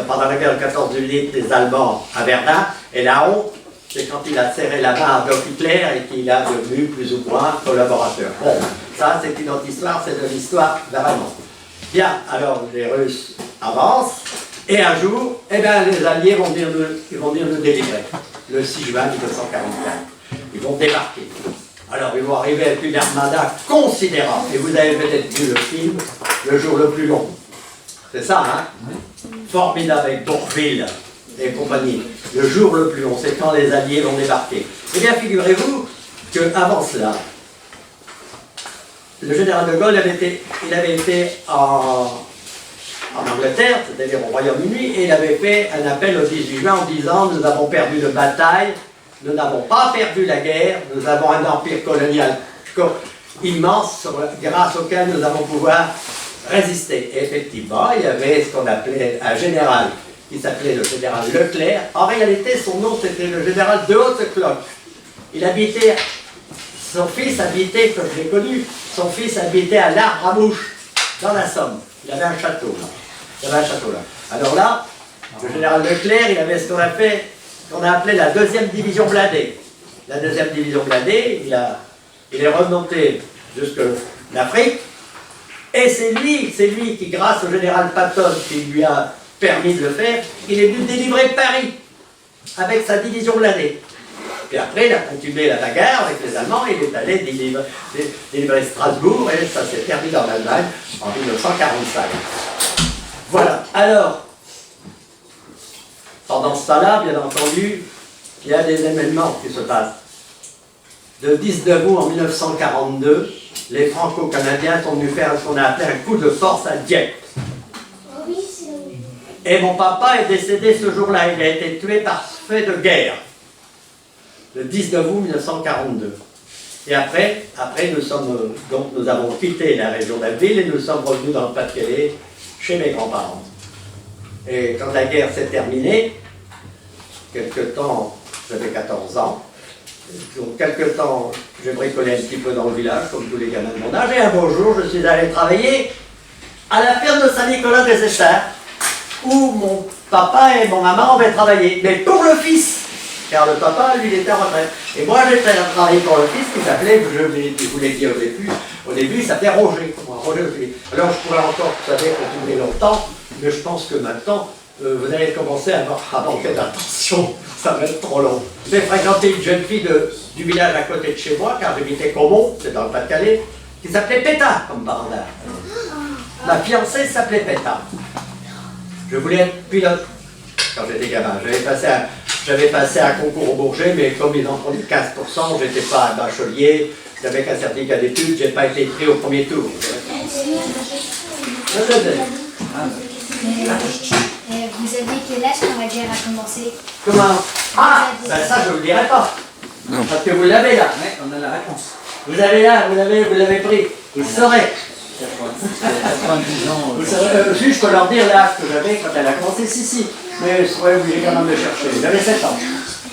pendant la guerre de 14-18, les Allemands à Verdun, et la honte, c'est quand il a serré la main à Adolf Hitler et qu'il a devenu plus ou moins collaborateur. Bon, ça c'est une autre histoire, c'est de l'histoire vraiment. Bien, alors les Russes avancent, et un jour, eh bien, les Alliés vont venir nous délivrer, le 6 juin 1944. Ils vont débarquer. Alors, ils vont arriver avec une armada considérable. Et vous avez peut-être vu le film « Le jour le plus long ». C'est ça, hein? Formidable avec Bourvil et compagnie. Le jour le plus long, c'est quand les Alliés vont débarquer. Eh bien, figurez-vous qu'avant cela, le général de Gaulle avait été en Angleterre, c'est-à-dire au Royaume-Uni, et il avait fait un appel au 18 juin en disant « Nous avons perdu de bataille, nous n'avons pas perdu la guerre, nous avons un empire colonial immense grâce auquel nous allons pouvoir résister. » Et effectivement, il y avait ce qu'on appelait un général qui s'appelait le général Leclerc. En réalité, son nom c'était le général de Haute-Cloque. Son fils habitait, comme je l'ai connu, son fils habitait à l'Arbre à Mouche, dans la Somme. Il avait un château là. Alors là, le général Leclerc, il avait ce qu'on a appelé la deuxième division blindée. La deuxième division blindée, il est remonté jusqu'à l'Afrique, et c'est lui qui, grâce au général Patton, qui lui a permis de le faire, il est venu délivrer Paris avec sa division blindée. Puis après, il a continué la bagarre avec les Allemands, et il est allé délivrer Strasbourg, et ça s'est terminé en Allemagne en 1945. Voilà. Alors, pendant ce temps-là, bien entendu, il y a des événements qui se passent. Le 19 août en 1942, les Franco-Canadiens sont venus faire ce qu'on a appelé un coup de force à Dieppe. Et mon papa est décédé ce jour-là, il a été tué par fait de guerre. Le 19 août 1942. Et après nous avons quitté la région d'Abbeville et nous sommes revenus dans le Pas-de-Calais, chez mes grands-parents. Et quand la guerre s'est terminée, quelque temps, j'avais 14 ans, donc quelque temps, j'ai bricolé un petit peu dans le village, comme tous les gamins de mon âge, et un beau jour, je suis allé travailler à la ferme de Saint-Nicolas-des-Essarts, où mon papa et mon maman avaient travaillé, mais pour le fils, car le papa, lui, il était en retraite. Et moi, j'étais à travailler pour le fils qui s'appelait, je vous l'ai dit au début, il s'appelait Roger. Alors, je pourrais encore, vous savez, continuer longtemps, mais je pense que maintenant, vous allez commencer à manquer d'attention, ça va être trop long. J'ai fréquenté une jeune fille du village à côté de chez moi, car j'habitais Caumont, c'est dans le Pas-de-Calais, qui s'appelait Pétain, comme par hasard. Ma fiancée s'appelait Pétain. Je voulais être pilote quand j'étais gamin. J'avais passé un concours au Bourget, mais comme ils en prenaient 15%, j'étais pas un bachelier, j'avais qu'un certificat d'études, j'ai pas été pris au premier tour. Vous aviez quel âge quand la guerre a commencé? Comment? Ah, ben ça je ne vous le dirai pas. Non. Parce que vous l'avez là. Ouais, on a la réponse. Vous avez là, vous l'avez pris. Vous le saurez. 90 ans. Juste, je peux leur dire l'âge que j'avais quand elle a commencé, si. Mais je serais obligé quand même de chercher. J'avais 7 ans.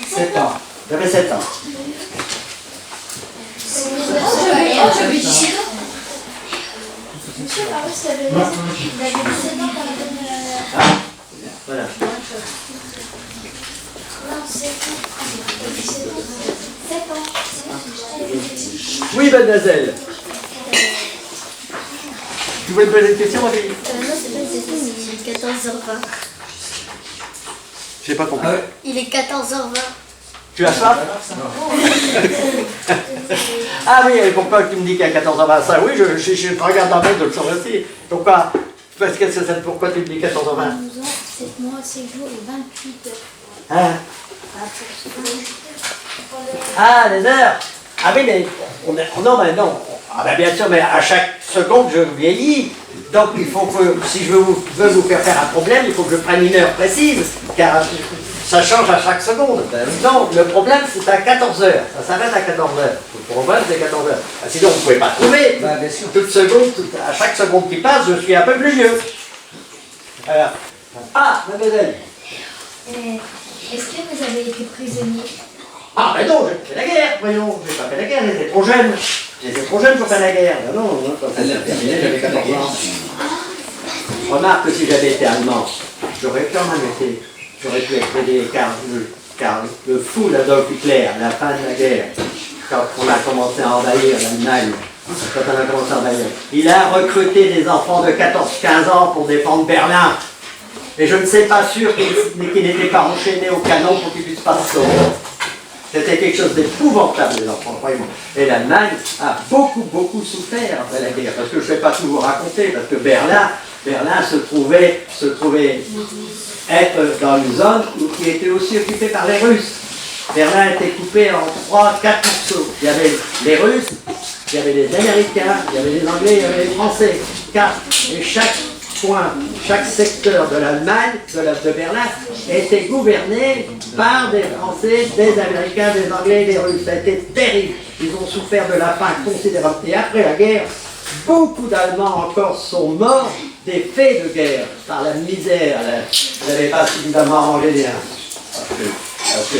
7 ans. J'avais 7 ans. Monsieur, par contre, il avait 17 ans quand la Voilà. Non, c'est 7 ans. Oui, mademoiselle. Tu voulais me poser une question, ma fille? Non, c'est pas 7 ans, il est 14h20. J'ai pas compris. Ah ouais. Il est 14h20. Tu as ça? Ah oui, et pourquoi tu me dis qu'à 14h25? Oui, je regarde la mail, je le sens aussi. Pourquoi? Parce que c'est pourquoi tu me dis 14h20? 12 ans, 7 mois, 7 jours et 28 heures. Hein? Ah, les heures? Ah oui, mais non, mais non. Ah ben bien sûr, mais à chaque seconde, je vieillis. Donc il faut que, si je veux vous faire un problème, il faut que je prenne une heure précise, car ça change à chaque seconde. Non, le problème, c'est à 14h. Ça s'arrête à 14h. Le problème, c'est 14h. Sinon, vous ne pouvez pas trouver. Bah, bien sûr. Toute seconde, à chaque seconde qui passe, je suis un peu plus vieux. Alors, ah, mademoiselle. Est-ce que vous avez été prisonnier? Ah, ben non, j'ai fait la guerre, voyons. J'ai pas fait la guerre, j'étais trop jeune. J'étais trop jeune pour faire la guerre. Ben non, quand ça s'est terminé, j'avais 14 ans. Remarque que si j'avais été allemand, j'aurais quand même été. J'aurais pu être aidé, car le fou d'Adolf Hitler, à la fin de la guerre, quand on a commencé à envahir l'Allemagne, il a recruté des enfants de 14-15 ans pour défendre Berlin. Et je ne sais pas sûr qu'ils n'étaient pas enchaînés au canon pour qu'ils puissent pas se sauver. C'était quelque chose d'épouvantable, les enfants, croyez-moi. Et l'Allemagne a beaucoup souffert après la guerre, parce que je ne vais pas tout vous raconter, parce que Berlin se trouvait être dans une zone qui était aussi occupée par les Russes. Berlin était coupé en 3-4 morceaux. Il y avait les Russes, il y avait les Américains, il y avait les Anglais, il y avait les Français. Et chaque secteur de l'Allemagne, de Berlin, était gouverné par des Français, des Américains, des Anglais, des Russes. Ça a été terrible. Ils ont souffert de la faim considérable. Et après la guerre, beaucoup d'Allemands encore sont morts des faits de guerre, par la misère. Vous n'avez pas suffisamment arrangé les parce que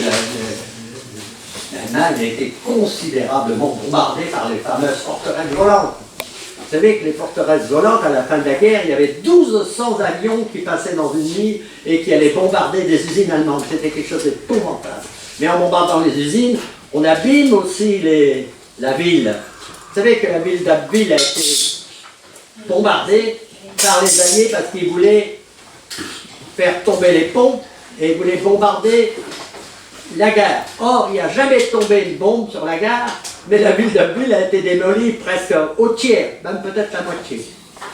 l'Allemagne a été considérablement bombardée par les fameuses forteresses volantes. Vous savez que les forteresses volantes, à la fin de la guerre, il y avait 1200 avions qui passaient dans une nuit et qui allaient bombarder des usines allemandes. C'était quelque chose d'épouvantable. Mais en bombardant les usines, on abîme aussi la ville. Vous savez que la ville d'Abbeville a été bombardée par les Alliés parce qu'ils voulaient faire tomber les ponts et ils voulaient bombarder la gare. Or, il n'y a jamais tombé une bombe sur la gare, mais la ville d'Abbeville a été démolie presque au tiers, même peut-être la moitié.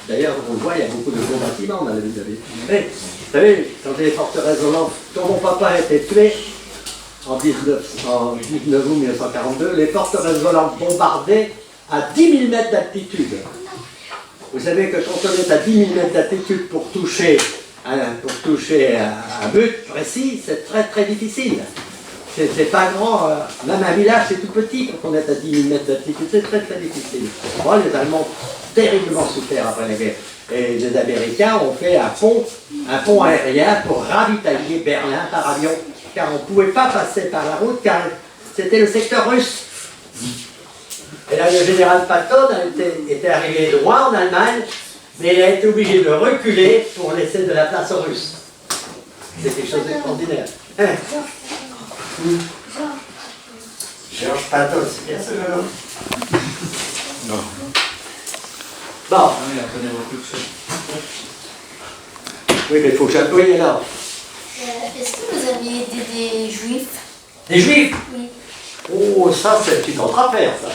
D'ailleurs, on le voit, il y a beaucoup de gros bâtiments dans la ville d'Abbeville. Mais, vous savez, quand les forteresses volantes, quand mon papa a été tué, en 19 août 1942, les forteresses volantes bombardées à 10 000 mètres d'altitude. Vous savez que quand on est à 10 000 mètres d'altitude pour toucher un but précis, c'est très difficile. C'est pas grand, même un village c'est tout petit quand on est à 10 000 mètres d'altitude, c'est très difficile. Moi, les Allemands ont terriblement souffert après la guerre. Et les Américains ont fait un pont aérien pour ravitailler Berlin par avion, car on ne pouvait pas passer par la route, car c'était le secteur russe. Et là, le général Patton était arrivé loin en Allemagne, mais il a été obligé de reculer pour laisser de la place aux Russes. C'est quelque chose d'extraordinaire. Hein? Georges Patton, c'est bien ce jeu-là? Non. Bon. Ah oui, on connaît beaucoup de choses. Oui, mais il faut que j'appuie là. Est-ce que vous aviez aidé des juifs? Des juifs? Oui. Oh, ça c'est une autre affaire, ça.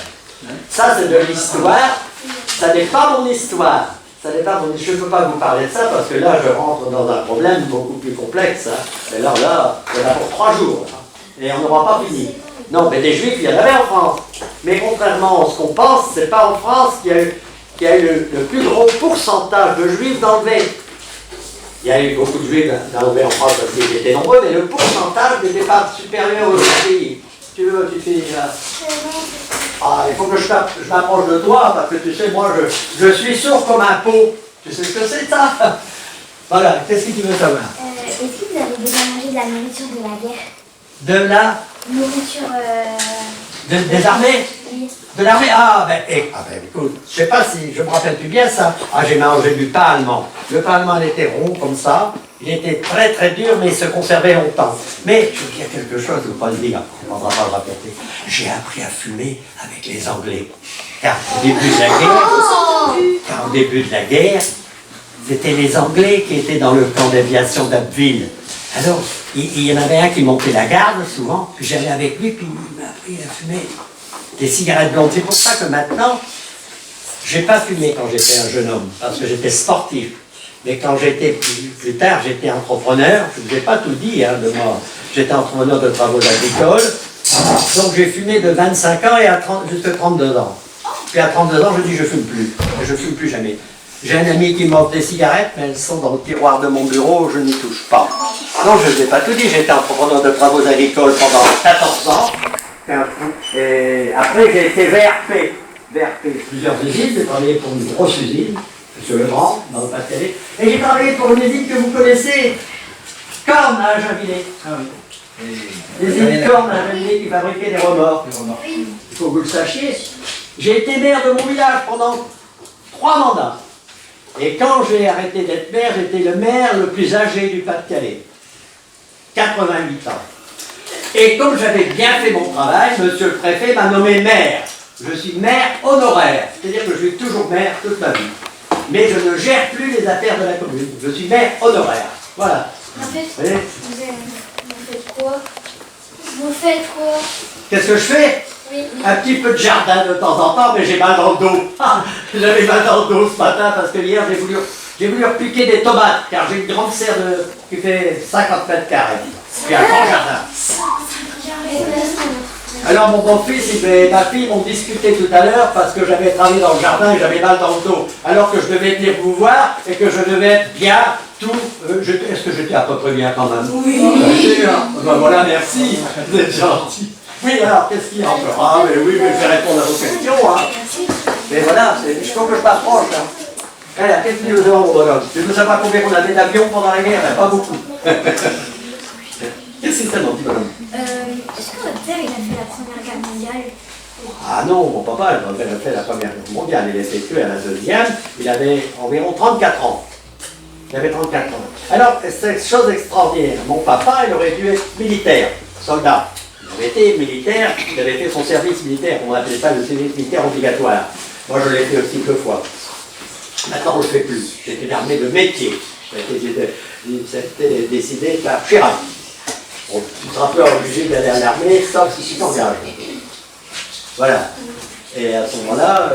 Ça c'est de l'histoire. Ça n'est pas mon histoire. Je ne peux pas vous parler de ça parce que là je rentre dans un problème beaucoup plus complexe. Hein. Et là, il y en a pour 3 jours. Hein. Et on n'aura pas fini. Non, mais des juifs, il y en avait en France. Mais contrairement à ce qu'on pense, c'est pas en France qu'il y a eu le plus gros pourcentage de juifs d'enlevés. Il y a eu beaucoup de juifs d'enlevés en France parce qu'ils étaient nombreux, mais le pourcentage n'était pas supérieur aux autres pays. Tu veux, tu fais là. Ah, il faut que je m'approche de toi parce que tu sais, moi je suis sourd comme un pot. Tu sais ce que c'est ça? Voilà, qu'est-ce que tu veux savoir? Est-ce que vous avez déjà mangé de la nourriture de la guerre? De la Nourriture. des armées? Oui. De l'armée. Écoute, je sais pas si je me rappelle plus bien ça. Ah, j'ai mangé du pain allemand. Le pain allemand, il était rond comme ça. Il était très très dur, mais il se conservait longtemps. Mais je veux dire quelque chose, je ne veux pas le dire, on ne va pas le répéter. J'ai appris à fumer avec les Anglais. Car au début de la guerre, c'était les Anglais qui étaient dans le camp d'aviation d'Abbeville. Alors, il y en avait un qui montait la garde souvent, puis j'allais avec lui, puis il m'a appris à fumer des cigarettes blondes. C'est pour ça que maintenant, je n'ai pas fumé quand j'étais un jeune homme, parce que j'étais sportif. Mais quand j'étais plus tard, j'étais entrepreneur, je ne vous ai pas tout dit de moi. J'étais entrepreneur de travaux agricoles, donc j'ai fumé de 25 ans et jusqu'à 32 ans. Puis à 32 ans, je dis je ne fume plus, je ne fume plus jamais. J'ai un ami qui m'offre des cigarettes, mais elles sont dans le tiroir de mon bureau, je n'y touche pas. Donc je ne vous ai pas tout dit, j'étais entrepreneur de travaux agricoles pendant 14 ans. Et après j'ai été VRP. Plusieurs usines, j'ai travaillé pour une grosse usine. Monsieur Legrand, dans le Pas-de-Calais. Et j'ai travaillé pour une usine que vous connaissez, Corne à Javillet. Ah oui. L'usine Corne à Javillet qui fabriquait des remorques. Il faut que vous le sachiez. J'ai été maire de mon village pendant 3 mandats. Et quand j'ai arrêté d'être maire, j'étais le maire le plus âgé du Pas-de-Calais. 88 ans. Et comme j'avais bien fait mon travail, monsieur le préfet m'a nommé maire. Je suis maire honoraire. C'est-à-dire que je suis toujours maire toute ma vie. Mais je ne gère plus les affaires de la commune. Je suis maire honoraire. Voilà. En fait, Oui. vous faites quoi? Vous faites quoi? Qu'est-ce que je fais? Oui. Un petit peu de jardin de temps en temps, mais j'ai mal dans le dos. J'avais mal dans le dos ce matin parce que hier j'ai voulu repiquer des tomates, car j'ai une grande serre qui fait 50 mètres carrés. Puis un grand jardin. Alors mon beau-fils et ma fille m'ont discuté tout à l'heure parce que j'avais travaillé dans le jardin et j'avais mal dans le dos. Alors que je devais venir vous voir et que je devais être bien, tout... Est-ce que j'étais à peu près bien quand même? Oui. Ben voilà, merci. Vous êtes gentil. Oui, alors, qu'est-ce qu'il y a encore? Ah, mais oui, mais je vais répondre à vos questions. Hein. Mais voilà, il faut que je m'approche. Hein. Alors, qu'est-ce qu'il nous a, mon bonhomme? Tu veux savoir combien on avait d'avions pendant la guerre? Pas beaucoup. Qu'est-ce que c'est, mon petit bonhomme? Est-ce que votre père, il a fait la Première Guerre mondiale? Ah non, mon papa, il a fait la Première Guerre mondiale. Il a été tué à la Deuxième. Il avait environ 34 ans. Il avait 34 ans. Alors, c'est chose extraordinaire. Mon papa, il aurait dû être militaire, soldat. Il avait été militaire, il avait fait son service militaire. On n'appelait pas le service militaire obligatoire. Moi, je l'ai fait aussi 2 fois. Maintenant, on ne le fait plus. J'étais une armée de métier. C'était décidé par Chirac. Bon, tu seras pas obligé d'aller à l'armée, sauf si tu t'engages. Voilà. Et à ce moment-là,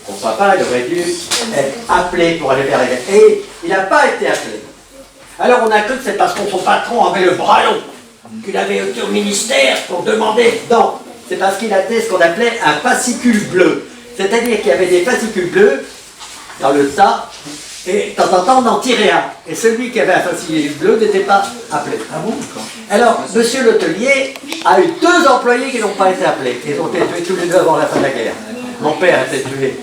mon papa, il aurait dû être appelé pour aller faire la guerre. Et il n'a pas été appelé. Alors on a cru que c'est parce que son patron avait le bras long, qu'il avait été au ministère pour demander. Non, c'est parce qu'il avait ce qu'on appelait un fascicule bleu. C'est-à-dire qu'il y avait des fascicules bleus dans le tas, et de temps en temps on en tirait un. Et celui qui avait un fascicule bleu n'était pas appelé. Ah bon, d'accord. Alors, monsieur l'hôtelier a eu 2 employés qui n'ont pas été appelés. Ils ont été tués tous les 2 avant la fin de la guerre. Mon père a été tué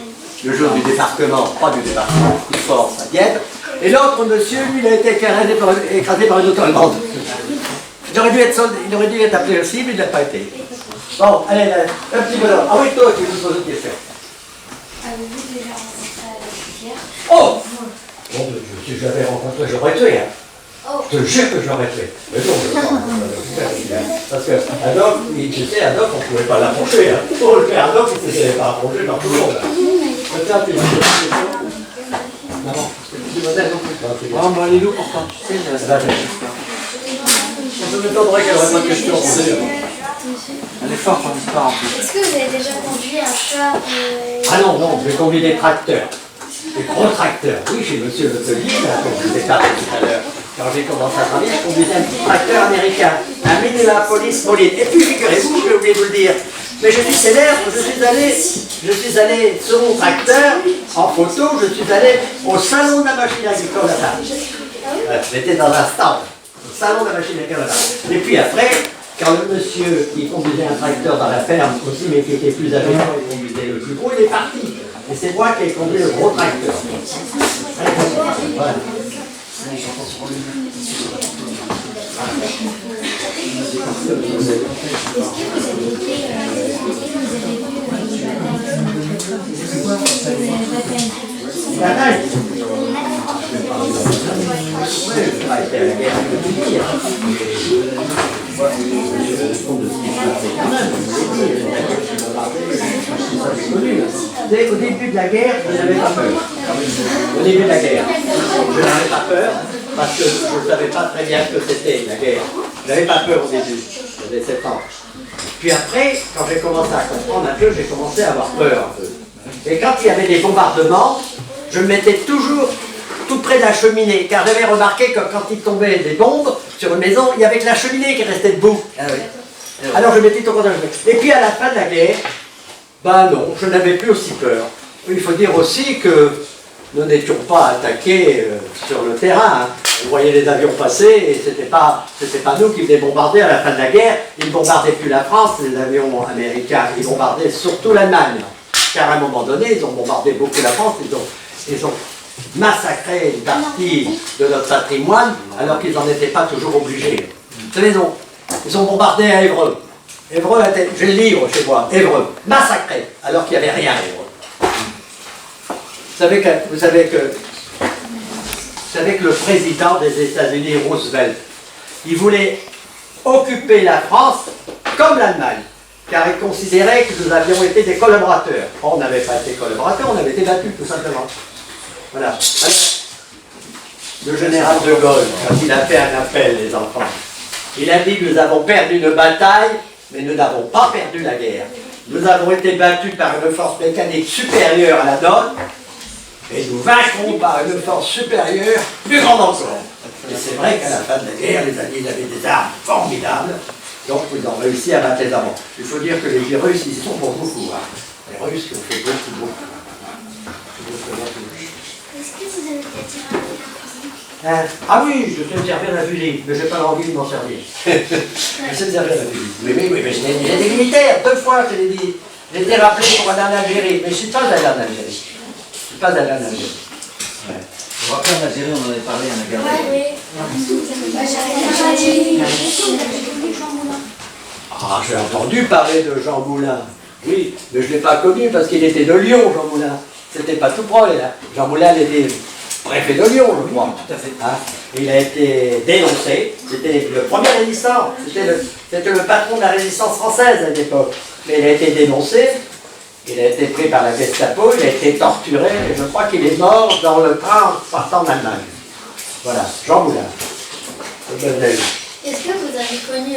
le jour du débarquement, pas du débarquement, du fort à Dieppe. Et l'autre monsieur, lui, il a été écrasé par une auto allemande. Il aurait dû être appelé aussi, mais il ne l'a pas été. Bon, allez, un petit bonhomme. Ah oui, toi, tu veux me poser une question. Avez-vous déjà rencontré la pierre? Oh! Bon, si je l'avais rencontré, je l'aurais tué. Hein. Oh. Je te jure que je l'aurais tué. Mais non, je ne parce que Adolphe, tu sais, Adolphe, on ne pouvait pas l'approcher. Hein. Oh, le père Adolphe, il ne s'était pas approché dans tout le monde. Tiens, tu Oh, moi, les loups, pourtant, tu sais, je m'étonnerais qu'elle n'aurait pas de questions à poser. elle est forte en histoire en plus. Est-ce que vous avez déjà conduit un char Ah non, non, j'ai conduit des tracteurs. Des gros tracteurs. Oui, chez monsieur l'hôtelier, là, comme je vous ai parlé tout à l'heure. Quand j'ai commencé à travailler, je conduisais un petit tracteur américain, un Minneapolis Moline. Et puis, figurez-vous, j'ai oublié de vous le dire, mais je suis célèbre, je suis allé sur mon tracteur, en photo, je suis allé au salon de la machine agricole à Paris. J'étais dans un stand, au salon de la machine agricole à Paris. Et puis après, quand le monsieur qui conduisait un tracteur dans la ferme aussi, mais qui était plus âgé, il conduisait le plus gros, il est parti. Et c'est moi qui ai conduit le gros tracteur. Voilà. Est-ce que vous avez vu Pareil. Mon arrière-grand-père, Oui, je n'ai pas été à la guerre avec le pays. Au début de la guerre, je n'avais pas peur. Au début de la guerre, je n'avais pas peur parce que je ne savais pas très bien ce que c'était la guerre. Je n'avais pas peur au début, j'avais 7 ans. Puis après, quand j'ai commencé à comprendre un peu, j'ai commencé à avoir peur un peu. Et quand il y avait des bombardements, je me mettais toujours tout près de la cheminée, car j'avais remarqué que quand il tombait des bombes sur une maison, il y avait que la cheminée qui restait debout. Alors je mettais tout près de la cheminée. Et puis à la fin de la guerre, ben non, je n'avais plus aussi peur. Il faut dire aussi que nous n'étions pas attaqués sur le terrain. Hein. On voyait les avions passer et c'était pas nous qui venaient bombarder à la fin de la guerre. Ils ne bombardaient plus la France, les avions américains, ils bombardaient surtout l'Allemagne. Car à un moment donné, ils ont bombardé beaucoup la France, ils ont massacré une partie de notre patrimoine alors qu'ils n'en étaient pas toujours obligés. Vous savez, ils ont bombardé à Évreux. Évreux, j'ai le livre chez moi, Évreux, massacré, alors qu'il n'y avait rien à Évreux. Vous savez que le président des États-Unis, Roosevelt, il voulait occuper la France comme l'Allemagne, car il considérait que nous avions été des collaborateurs. On n'avait pas été collaborateurs, on avait été battus, tout simplement. Voilà. Alors, le général de Gaulle, quand il a fait un appel, les enfants, il a dit « Nous avons perdu une bataille, mais nous n'avons pas perdu la guerre. Nous avons été battus par une force mécanique supérieure à la nôtre, et nous vaincrons par une force supérieure, plus grande encore. » Et c'est vrai qu'à la fin de la guerre, les Alliés avaient des armes formidables, donc ils ont réussi à battre les Allemands. Il faut dire que les Russes, ils y sont pour beaucoup. Hein. Les Russes qui ont fait beaucoup. est-ce que vous avez peut-être un Ah oui, je sais me servir d'un fusil, mais je n'ai pas envie de m'en servir. Je sais me servir d'un fusil. Oui, mais j'ai des militaires, 2 fois, je l'ai dit. J'ai été rappelé pour aller en Algérie, mais je ne suis pas allé en Algérie. Je ne suis pas allé en Algérie. Ouais. On va faire en Algérie, on en avait parlé, on a gardé. Oui. Ah, j'ai entendu parler de Jean Moulin. Oui, mais je ne l'ai pas connu parce qu'il était de Lyon, Jean Moulin. C'était pas tout proche, là. Jean Moulin était préfet de Lyon, je crois. Tout à fait. Hein? Il a été dénoncé. C'était le premier résistant. C'était le patron de la résistance française à l'époque. Mais il a été dénoncé. Il a été pris par la Gestapo. Il a été torturé. Et je crois qu'il est mort dans le train partant d'Allemagne. Voilà, Jean Moulin. Est-ce que vous avez connu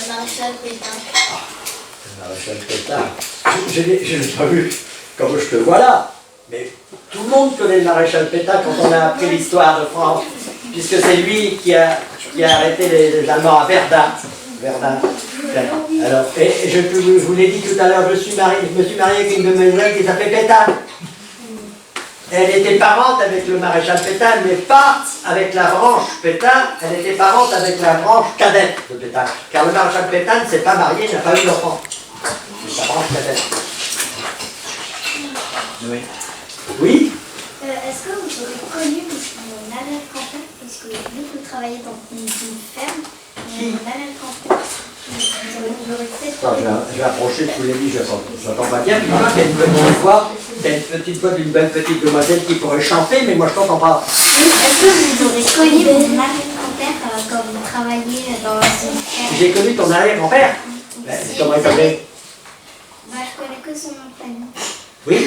Maréchal Pétain? Maréchal Pétain. Je ne l'ai pas vu comme je te vois là. Mais tout le monde connaît le maréchal Pétain quand on a appris l'histoire de France, puisque c'est lui qui a arrêté les Allemands à Verdun. Alors, et je vous l'ai dit tout à l'heure, je me suis marié avec une demoiselle qui s'appelait Pétain. Elle était parente avec le maréchal Pétain, mais pas avec la branche Pétain, elle était parente avec la branche cadette de Pétain. Car le maréchal Pétain ne s'est pas marié, n'a pas eu d'enfant. C'est sa branche cadette. Oui. Oui. Est-ce que vous aurez connu mon arrière-grand-père, parce que vu que vous travaillez dans une ferme, mon arrière-grand-père, vous aurez peut-être... Je vais approcher, je vous l'ai dit, j'entends pas bien. Puis moi, il y a une petite voix, d'une belle petite demoiselle qui pourrait chanter, mais moi je t'entends pas. Est-ce que vous aurez connu mon arrière-grand-père quand vous travaillez dans une ferme? J'ai connu ton arrière-grand-père. Comment il s'appelait? Je connais que son nom de famille. Oui.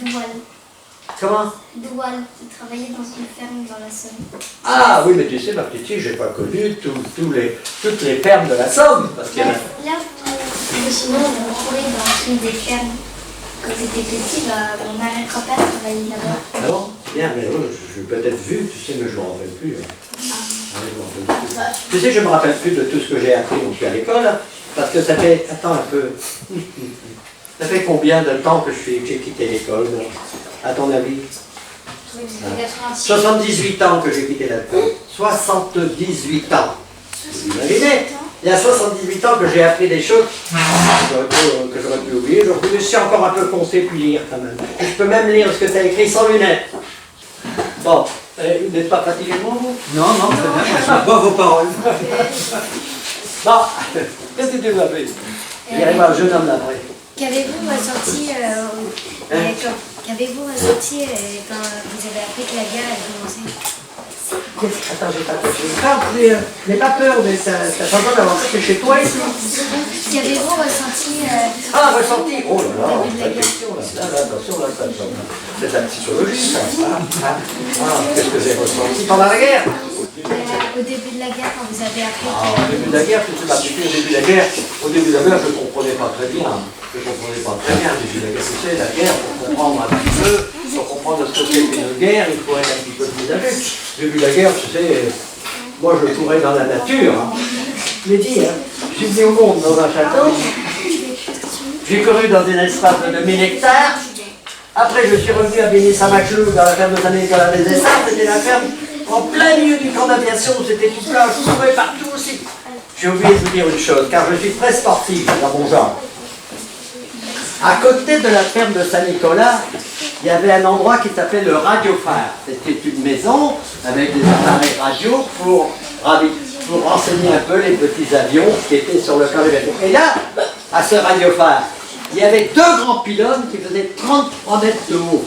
Doual. Comment? Doual, il travaillait dans une ferme dans la Somme. Ah oui, mais tu sais, ma petite fille, j'ai pas connu toutes les fermes de la Somme. Parce qu'il y en a... Là, sinon, on pourrait dans une des fermes. Quand j'étais petit, mon arrière-grand-père travaillait là-bas. Ah bon? Bien, mais je l'ai peut-être vu, tu sais, mais je ne me rappelle plus. Ah, je me rappelle plus. Tu sais, je ne me rappelle plus de tout ce que j'ai appris donc, à l'école, parce que ça fait... Attends un peu. Ça fait combien de temps que j'ai quitté l'école, à ton avis? 78 ans que j'ai quitté l'école. 78 ans. Vous imaginez? Il y a 78 ans que j'ai appris des choses que j'aurais pu oublier. Je suis encore un peu foncé puis lire quand même. Je peux même lire ce que tu as écrit sans lunettes. Bon, vous n'êtes pas fatigué de moi, vous? Non, très bien, je vois vos paroles. Bon, qu'est-ce que tu m'as fait? J'irai voir le jeune homme d'après. Qu'avez-vous sorti Qu'avez-vous ressenti quand vous avez appris que la guerre a commencé? Attends, j'ai pas peur. N'aie pas peur, mais t'as pas besoin d'avoir ça chez toi ici. Qu'avez-vous ressenti Ressenti. Oh là là, début de la guerre? attention, là, c'est de la psychologie, ça. Qu'est-ce que j'ai ressenti pendant la guerre? Au début de la guerre, quand vous avez appris Au début de la guerre, tu sais, au début de la guerre, je ne comprenais pas très bien. Au début de la guerre, c'est la guerre, pour comprendre un petit peu, pour comprendre ce que c'est qu'une guerre, il faut être un petit peu plus âgé. Au début de la guerre, tu sais, moi je courais dans la nature. Je l'ai dit, je suis venu au monde dans un château. J'ai couru dans un espace de 2000 hectares. Après, je suis revenu à Béni-Saint-Maclou, dans la ferme de Saint-Nicolas des Essarts. C'était la ferme en plein milieu du camp d'aviation, c'était tout plat, je courais partout aussi. J'ai oublié de vous dire une chose, car je suis très sportif dans mon genre. À côté de la ferme de Saint-Nicolas, il y avait un endroit qui s'appelait le radiophare. C'était une maison avec des appareils radio pour renseigner un peu les petits avions qui étaient sur le camp d'aviation. Et là, à ce radiophare, il y avait deux grands pylônes qui faisaient 33 mètres de haut.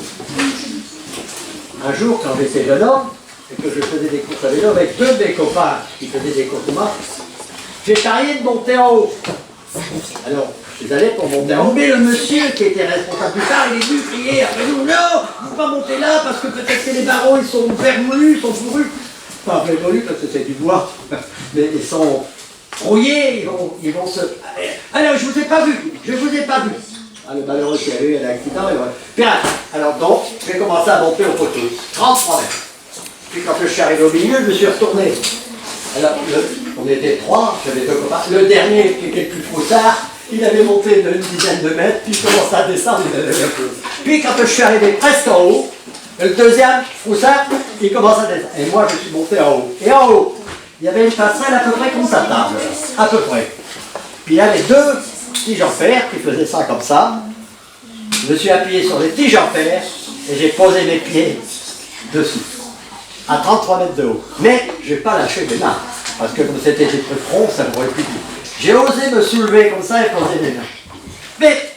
Un jour, quand j'étais jeune homme, et que je faisais des courses à vélo avec deux de mes copains qui faisaient des courses de marche, j'ai parié de monter en haut. Alors, je suis allé pour monter en haut, mais le monsieur qui était responsable du phare, il est venu crier après nous, non, il ne faut pas monter là parce que peut-être que les barreaux, ils sont vermoulus, ils sont fourrus. Enfin, vermoulus parce que c'est du bois, mais ils sont rouillés, ils vont se... Alors, je ne vous ai pas vu, Ah, le malheureux qui a eu un accident, et voilà. Bien, alors donc, j'ai commencé à monter au poteau, 33 mètres. Puis quand je suis arrivé au milieu, je me suis retourné. Alors, on était trois, j'avais deux copains. Le dernier, qui était le plus froussard, il avait monté d'une dizaine de mètres, puis il commençait à descendre, il avait un peu. Puis quand je suis arrivé presque en haut, le deuxième, froussard, il commence à descendre. Et moi, je suis monté en haut. Et en haut, il y avait une passerelle à peu près comme sa table, à peu près. Puis il y avait deux tiges en fer qui faisaient ça comme ça. Je me suis appuyé sur les tiges en fer et j'ai posé mes pieds dessus, à 33 mètres de haut. Mais je n'ai pas lâché mes mains, parce que comme c'était des trucs ronds, ça ne pourrait plus vite. J'ai osé me soulever comme ça et poser mes mains. Mais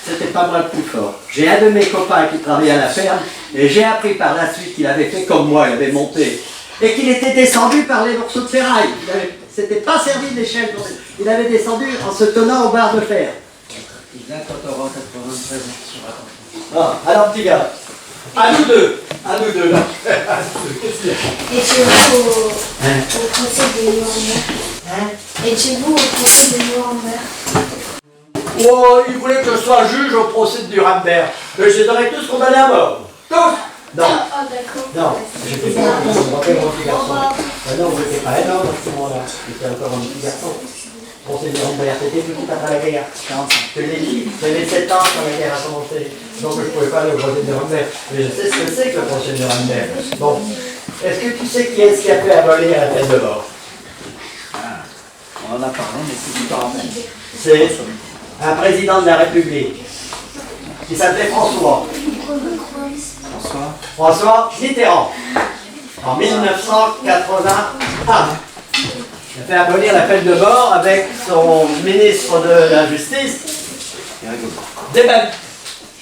c'était pas moi le plus fort. J'ai un de mes copains qui travaillait à la ferme, et j'ai appris par la suite qu'il avait fait comme moi, il avait monté, et qu'il était descendu par les morceaux de ferraille. Il s'était pas servi d'échelle, il avait descendu en se tenant aux barres de fer. Il a quand on aura 93 ans. Alors petit gars, à nous deux là. Étiez-vous au procès de Nuremberg? Étiez-vous au procès de Nuremberg? Oh, il voulait que je sois juge au procès de Nuremberg. Mais je les aurais tous condamnés à mort. Tous. Non. Oh, d'accord. Non, j'étais pas un petit garçon. Non, vous n'étiez pas un homme à ce moment-là. J'étais encore un petit garçon. Le procès de Nuremberg, c'était tout après la guerre. Je l'ai dit, j'avais 7 ans quand la guerre a commencé. Donc je ne pouvais pas aller au procès de Nuremberg. Mais je sais ce que c'est que le procès de Nuremberg. Bon, est-ce que tu sais qui est-ce qui a fait abolir la peine de mort? On en a parlé, mais c'est du temps. C'est un président de la République qui s'appelait François. François Mitterrand. En 1981. Il a fait abolir la peine de mort avec son ministre de la Justice,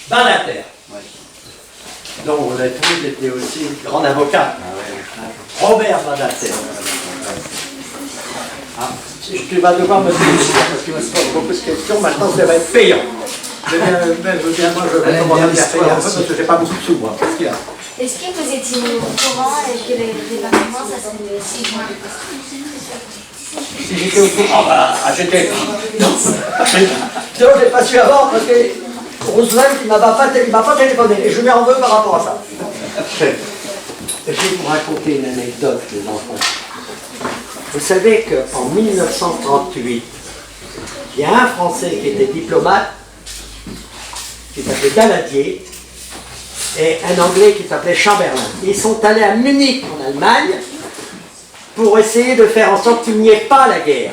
Badinter. Donc on a tous été aussi grand avocat. Robert Badinter. Tu vas devoir me dire, parce qu'il me pose beaucoup de questions, maintenant ça va être payant. Je vais commencer à faire payer un peu parce que j'ai pas beaucoup de sous, moi. Qu'est-ce qu'il y a? Est-ce que vous étiez au courant que le débarquement, ça serait le 6 juin? Si j'étais au courant, j'étais... Non, sinon je n'ai pas su avant parce que Roosevelt, il m'a pas téléphoné et je lui en veux par rapport à ça. Je vais vous raconter une anecdote, les enfants. Vous savez qu'en 1938, il y a un Français qui était diplomate, qui s'appelait Daladier, et un Anglais qui s'appelait Chamberlain. Ils sont allés à Munich, en Allemagne, pour essayer de faire en sorte qu'il n'y ait pas la guerre.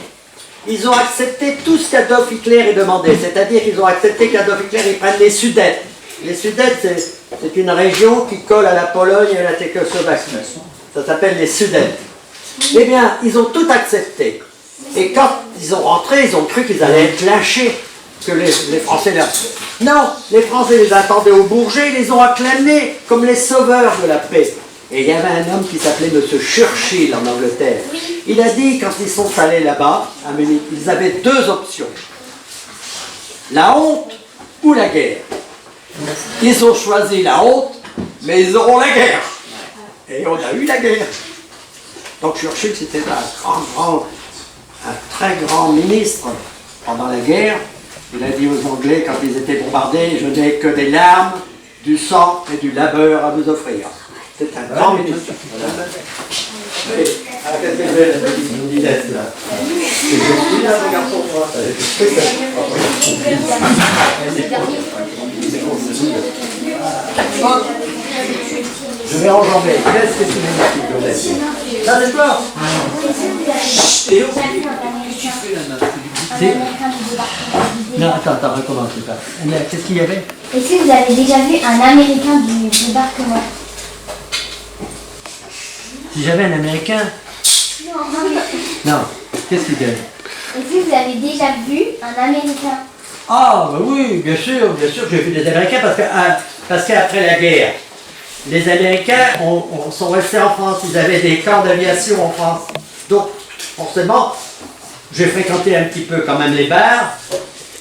Ils ont accepté tout ce qu'Adolf Hitler demandait, c'est-à-dire qu'ils ont accepté qu'Adolf Hitler prenne les Sudètes. Les Sudètes, c'est une région qui colle à la Pologne et à la Tchécoslovaquie. Ça s'appelle les Sudètes. Eh bien, ils ont tout accepté. Et quand ils ont rentré, ils ont cru qu'ils allaient être lynchés. que les Français là. Non, les Français les attendaient au Bourget, ils les ont acclamés comme les sauveurs de la paix. Et il y avait un homme qui s'appelait M. Churchill en Angleterre. Il a dit, quand ils sont allés là-bas, à Munich, ils avaient deux options. La honte ou la guerre. Ils ont choisi la honte, mais ils auront la guerre. Et on a eu la guerre. Donc Churchill, c'était un très grand ministre pendant la guerre. Il a dit aux Anglais, quand ils étaient bombardés, je n'ai que des larmes, du sang et du labeur à vous offrir. C'est un grand ministre. Qu'est-ce que je vais la petite blondinette là? C'est joli là, mon garçon, toi. Je vais enjamber. Qu'est-ce que tu veux dire? Ça, c'est toi. Et où? Non, attends, recommence. Qu'est-ce qu'il y avait? Est-ce que vous avez déjà vu un Américain du débarquement? Si j'avais un Américain? Non. Qu'est-ce qu'il dit? Est-ce que vous avez déjà vu un Américain? Ah, bah oui, bien sûr, j'ai vu des Américains parce qu'après la guerre, les Américains sont restés en France, ils avaient des camps d'aviation en France. Donc, forcément, j'ai fréquenté un petit peu quand même les bars,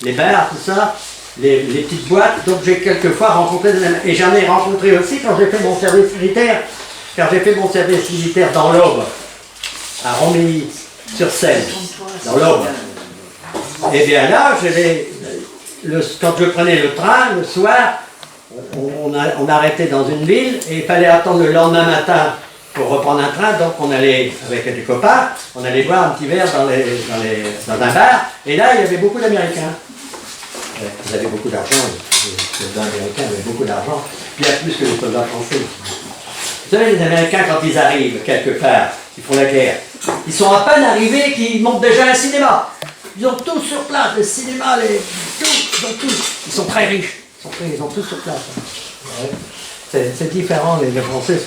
tout ça, les petites boîtes, donc j'ai quelquefois rencontré des Américains. Et j'en ai rencontré aussi quand j'ai fait mon service militaire. Car j'ai fait mon service militaire dans l'Aube, à Romilly-sur-Seine, dans l'Aube. Et bien là, quand je prenais le train, le soir, on arrêtait dans une ville et il fallait attendre le lendemain matin pour reprendre un train. Donc on allait, avec des copains, on allait boire un petit verre dans un bar. Et là, il y avait beaucoup d'Américains. Ils avaient beaucoup d'argent, les soldats américains avaient beaucoup d'argent, bien plus que les soldats français. Vous savez, les Américains, quand ils arrivent quelque part, ils font la guerre, ils sont à peine arrivés qu'ils montent déjà un cinéma. Ils ont tout sur place, les cinémas, ils sont très riches, ils ont tout sur place. Ouais. C'est différent, les Français,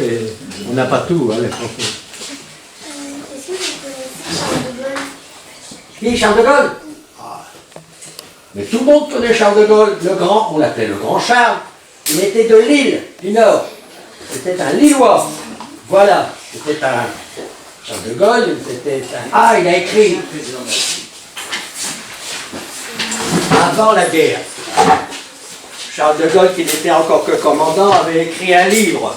on n'a pas tout, hein, les Français. Est-ce que vous connaissez Charles de Gaulle? Qui, Charles de Gaulle? Mais tout le monde connaît Charles de Gaulle, le grand, on l'appelait le grand Charles. Il était de l'île du Nord. C'était un Lillois. Voilà. C'était un Charles de Gaulle, c'était un... Ah, il a écrit avant la guerre. Charles de Gaulle, qui n'était encore que commandant, avait écrit un livre.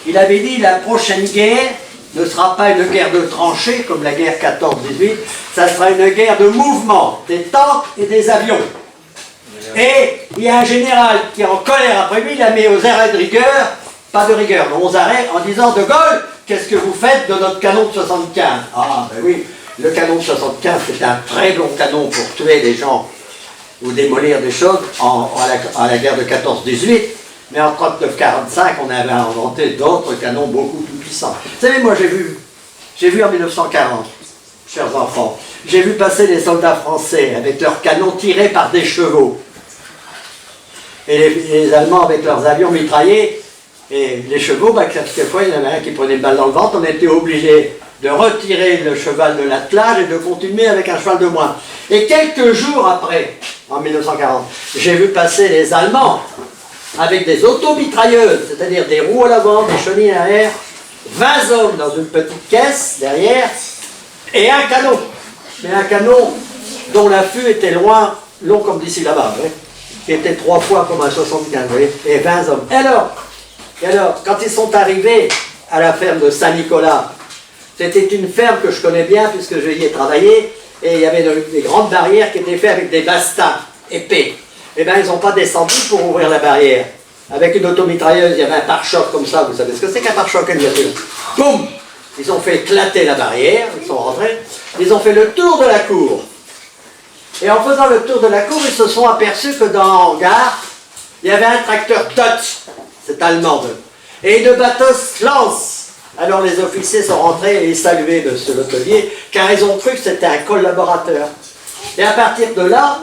Il avait dit la prochaine guerre ne sera pas une guerre de tranchées comme la guerre 14-18, ça sera une guerre de mouvement, des tanks et des avions. Et il y a un général qui est en colère après lui, il a mis aux arrêts de rigueur, pas de rigueur, mais aux arrêts, en disant de Gaulle, qu'est-ce que vous faites de notre canon de 75? Ah ben oui, le canon de 75 c'est un très bon canon pour tuer des gens ou démolir des choses à la guerre de 14-18. Mais en 39-45, on avait inventé d'autres canons beaucoup plus puissants. Vous savez, moi j'ai vu en 1940, chers enfants, j'ai vu passer les soldats français avec leurs canons tirés par des chevaux. Et les Allemands avec leurs avions mitraillés. Et les chevaux, bah, quelquefois, il y en avait un qui prenait une balle dans le ventre, on était obligé de retirer le cheval de l'attelage et de continuer avec un cheval de moins. Et quelques jours après, en 1940, j'ai vu passer les Allemands avec des automitrailleuses, c'est-à-dire des roues à l'avant, des chenilles à air, 20 hommes dans une petite caisse derrière, et un canon. Mais un canon dont l'affût était long comme d'ici là-bas, qui était 3 fois comme un 75, et 20 hommes. Et alors, quand ils sont arrivés à la ferme de Saint-Nicolas, c'était une ferme que je connais bien puisque j'y ai travaillé, et il y avait des grandes barrières qui étaient faites avec des bastins épais. Eh bien, ils n'ont pas descendu pour ouvrir la barrière. Avec une automitrailleuse, il y avait un pare-choc comme ça, vous savez ce que c'est qu'un pare-choc, une voiture? Boum! Ils ont fait éclater la barrière, ils sont rentrés, ils ont fait le tour de la cour. Et en faisant le tour de la cour, ils se sont aperçus que dans le hangar, il y avait un tracteur Dodge, c'est allemand, et une batteuse Lance. Alors les officiers sont rentrés et ils saluaient M. l'hôtelier, car ils ont cru que c'était un collaborateur. Et à partir de là,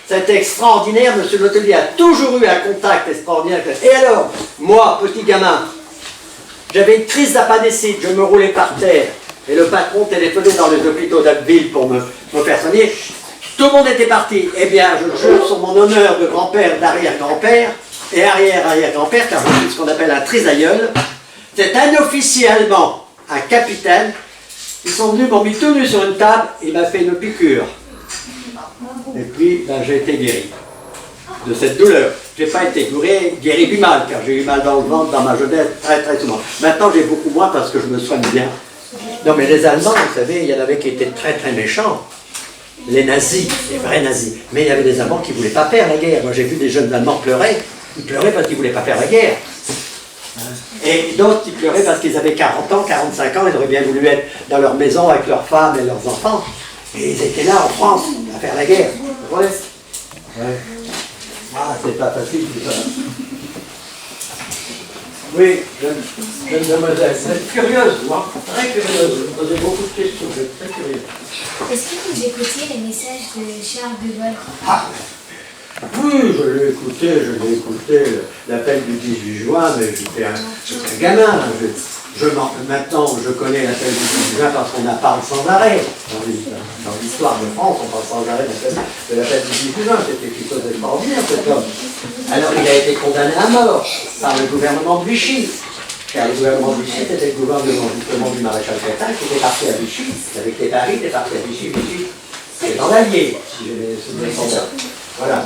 c'était extraordinaire, M. l'hôtelier a toujours eu un contact extraordinaire. Et alors, moi, petit gamin, j'avais une crise d'appendicite, je me roulais par terre, et le patron téléphonait dans les hôpitaux d'Abbeville pour me faire soigner. Tout le monde était parti. Eh bien, je jure sur mon honneur de grand-père, d'arrière-grand-père et arrière-arrière-grand-père, car je suis ce qu'on appelle un trisaïeul. C'est un officier allemand, un capitaine. Ils sont venus, m'ont mis tout nu sur une table, il m'a fait une piqûre. Et puis, ben, j'ai été guéri de cette douleur. Je n'ai pas été guéri du mal, car j'ai eu mal dans le ventre, dans ma jeunesse, très très souvent. Maintenant, j'ai beaucoup moins parce que je me soigne bien. Non, mais les Allemands, vous savez, il y en avait qui étaient très très méchants. Les nazis, les vrais nazis. Mais il y avait des Allemands qui ne voulaient pas faire la guerre. Moi, j'ai vu des jeunes Allemands pleurer. Ils pleuraient parce qu'ils ne voulaient pas faire la guerre. Et d'autres qui pleuraient parce qu'ils avaient 40 ans, 45 ans, ils auraient bien voulu être dans leur maison avec leurs femmes et leurs enfants. Et ils étaient là en France à faire la guerre. Vous voyez ? Ouais. Ah, c'est pas facile tout ça. Oui, jeune demoiselle, vous êtes curieuse, moi, très curieuse. Vous me posez beaucoup de questions, vous êtes très curieuse. Est-ce que vous écoutiez les messages de Charles de Gaulle? Ah, oui, je l'ai écouté, l'appel du 18 juin, mais j'étais un gamin. Maintenant, je connais l'appel du 18 juin parce qu'on en parle sans arrêt. Dans l'histoire de France, on parle sans arrêt de l'appel du 18 juin. C'était quelque chose d'extraordinaire, cet homme. Alors, il a été condamné à mort par le gouvernement de Vichy. Car le gouvernement de Vichy, c'était le gouvernement justement du maréchal Pétain qui était parti à Vichy. Avec les Paris, il était parti à Vichy. Vichy, c'est dans l'Allier, si je les souviens bien. Voilà.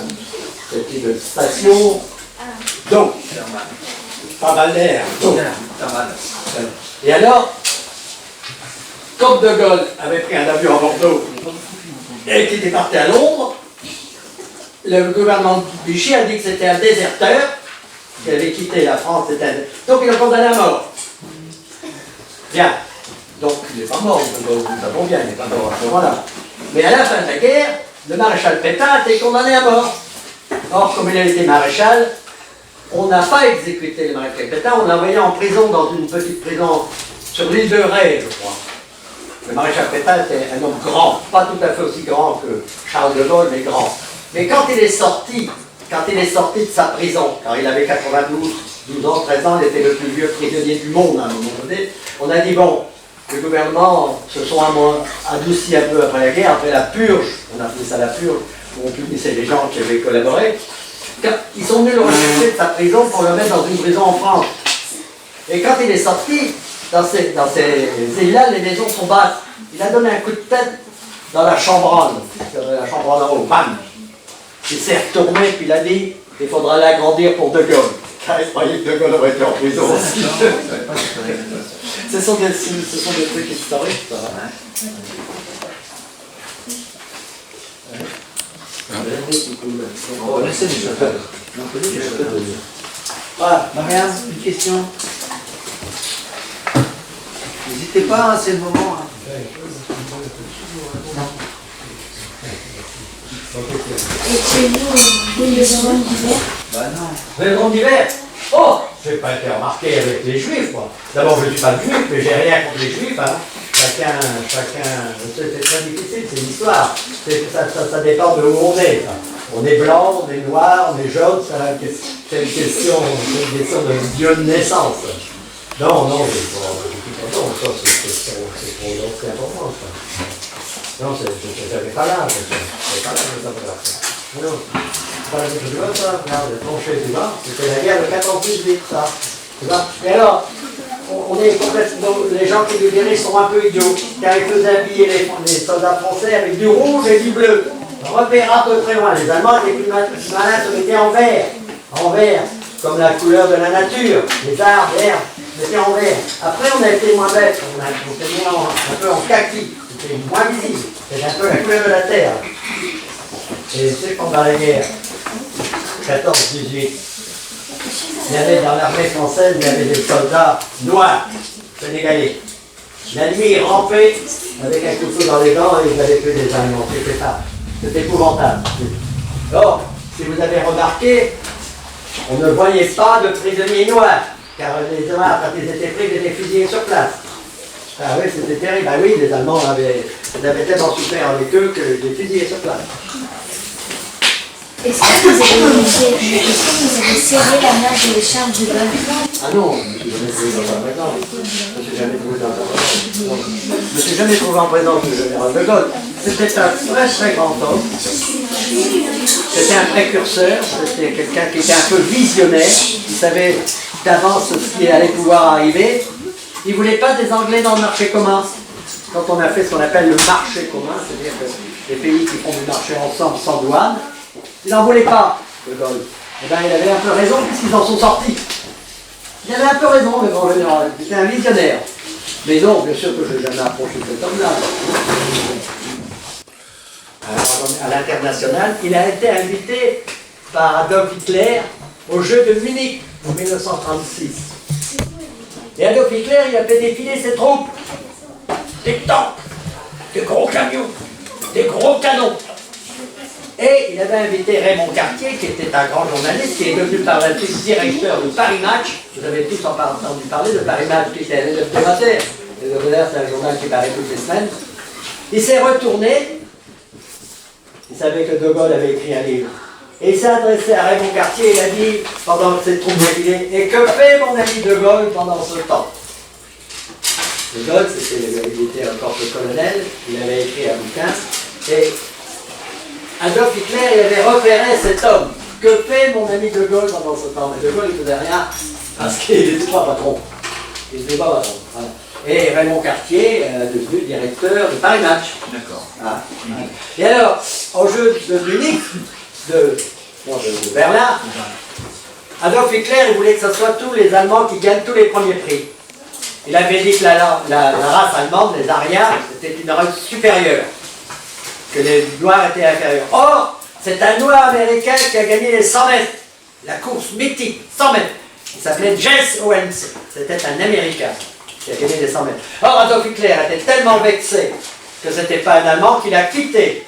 C'était une station. Donc, pas mal d'air. Et alors, comme De Gaulle avait pris un avion à Bordeaux et qu'il était parti à Londres, le gouvernement de Vichy a dit que c'était un déserteur qui avait quitté la France. Donc il l'a condamné à mort. Bien. Donc il n'est pas mort, nous savons bien, il n'est pas mort à ce moment-là. Mais à la fin de la guerre, le maréchal Pétain a été condamné à mort. Or, comme il a été maréchal, on n'a pas exécuté le maréchal Pétain, on l'a envoyé en prison, dans une petite prison sur l'île de Ré, je crois. Le maréchal Pétain était un homme grand, pas tout à fait aussi grand que Charles de Gaulle, mais grand. Mais quand il est sorti de sa prison, car il avait 12 ans, 13 ans, il était le plus vieux prisonnier du monde à un moment donné, on a dit, bon, le gouvernement se sont adoucis un peu après la guerre, après la purge, on a appelé ça la purge, où on punissait les gens qui avaient collaboré. Ils sont venus le rechercher de sa prison pour le mettre dans une prison en France. Et quand il est sorti, dans ces îles-là, les maisons sont basses. Il a donné un coup de tête dans la chambranle en haut, bam. Il s'est retourné, puis il a dit, il faudra l'agrandir pour De Gaulle. Car il croyait que De Gaulle aurait été en prison aussi. Ce sont des trucs historiques, ça. Voilà, Marianne, une question. N'hésitez pas, c'est le moment. Et chez vous, les gens d'hiver? Bah non. Le grand hiver. Oh, je n'ai pas été remarqué avec les juifs, moi. D'abord, je ne suis pas juif, mais j'ai rien contre les juifs. Hein. Chacun, c'est très difficile, c'est une histoire. Ça dépend de où on est. Ça. On est blanc, on est noir, on est jaune, c'est une question de lieu de naissance. Non, ça c'est important, ça. Non, j'avais pas l'âge, non, pas la chose de l'autre, ça, regarde, le tranché, tu vois, c'était la guerre de 14-18, ça. Tu vois. Et alors, on est complètement, les gens qui nous dirigent sont un peu idiots, car ils faisaient habiller les soldats français avec du rouge et du bleu. Repère à peu près loin, les Allemands étaient plus malins, se mettaient en vert, comme la couleur de la nature, les arbres, les herbes, mettaient en vert. Après, on a été moins bêtes, on s'est mis un peu en kaki, c'était moins visible, c'était un peu la couleur de la terre. Et c'est pendant la guerre, 14-18, il y avait dans l'armée française, il y avait des soldats noirs, sénégalais. La nuit, ils rampaient avec un couteau dans les dents et ils avaient fait des Allemands, c'était ça. C'est épouvantable. Or, si vous avez remarqué, on ne voyait pas de prisonniers noirs, car les Noirs, quand ils étaient pris, ils étaient fusillés sur place. Ah oui, c'était terrible. Ah oui, les Allemands avaient tellement souffert avec eux que les fusillés sur place. Est-ce que vous avez serré la main de Charles de Gaulle? Ah non, je ne me suis jamais trouvé dans sa présence. Je ne me suis jamais trouvé dans sa présence. Je ne me suis jamais trouvé en présence du général de Gaulle. C'était un très grand homme. C'était un précurseur, c'était quelqu'un qui était un peu visionnaire, il savait d'avance ce qui allait pouvoir arriver. Il ne voulait pas des Anglais dans le marché commun. Quand on a fait ce qu'on appelle le marché commun, c'est-à-dire que les pays qui font du marché ensemble sans douane, il n'en voulait pas, De Gaulle. Eh bien, il avait un peu raison puisqu'ils en sont sortis. Il avait un peu raison, le grand général. Il était un visionnaire. Mais non, bien sûr que je n'ai jamais approché cet homme-là. Alors, à l'international, il a été invité par Adolf Hitler aux Jeux de Munich en 1936. Et Adolf Hitler, il a fait défiler ses troupes. Des tanks, des gros camions, des gros canons. Et il avait invité Raymond Cartier, qui était un grand journaliste, qui est devenu par la suite directeur de Paris Match. Vous avez tous entendu parler de Paris Match, qui était un hebdomadaire. L'hebdomadaire, c'est un journal qui paraît toutes les semaines. Il s'est retourné. Il savait que De Gaulle avait écrit un livre. Et il s'est adressé à Raymond Cartier, il a dit, pendant que cette troupe défilait, et que fait mon ami De Gaulle pendant ce temps? De Gaulle, il était encore le colonel, il avait écrit un bouquin, et Adolf Hitler, il avait repéré cet homme. Que fait mon ami De Gaulle pendant ce temps? Mais De Gaulle, il ne faisait rien, parce qu'il n'était pas patron. Il n'était pas patron. Voilà. Et Raymond Cartier est devenu directeur de Paris Match. D'accord. Ah. Et alors, au jeu de Munich, de Berlin, Adolf Hitler, il voulait que ce soit tous les Allemands qui gagnent tous les premiers prix. Il avait dit que la race allemande, les Ariens, c'était une race supérieure, que les Noirs étaient inférieurs. Or, c'est un Noir américain qui a gagné les 100 mètres, la course mythique, 100 mètres. Il s'appelait Jesse Owens, c'était un Américain qui a gagné les 100 mètres. Or, Adolf Hitler était tellement vexé que ce n'était pas un Allemand qu'il a quitté.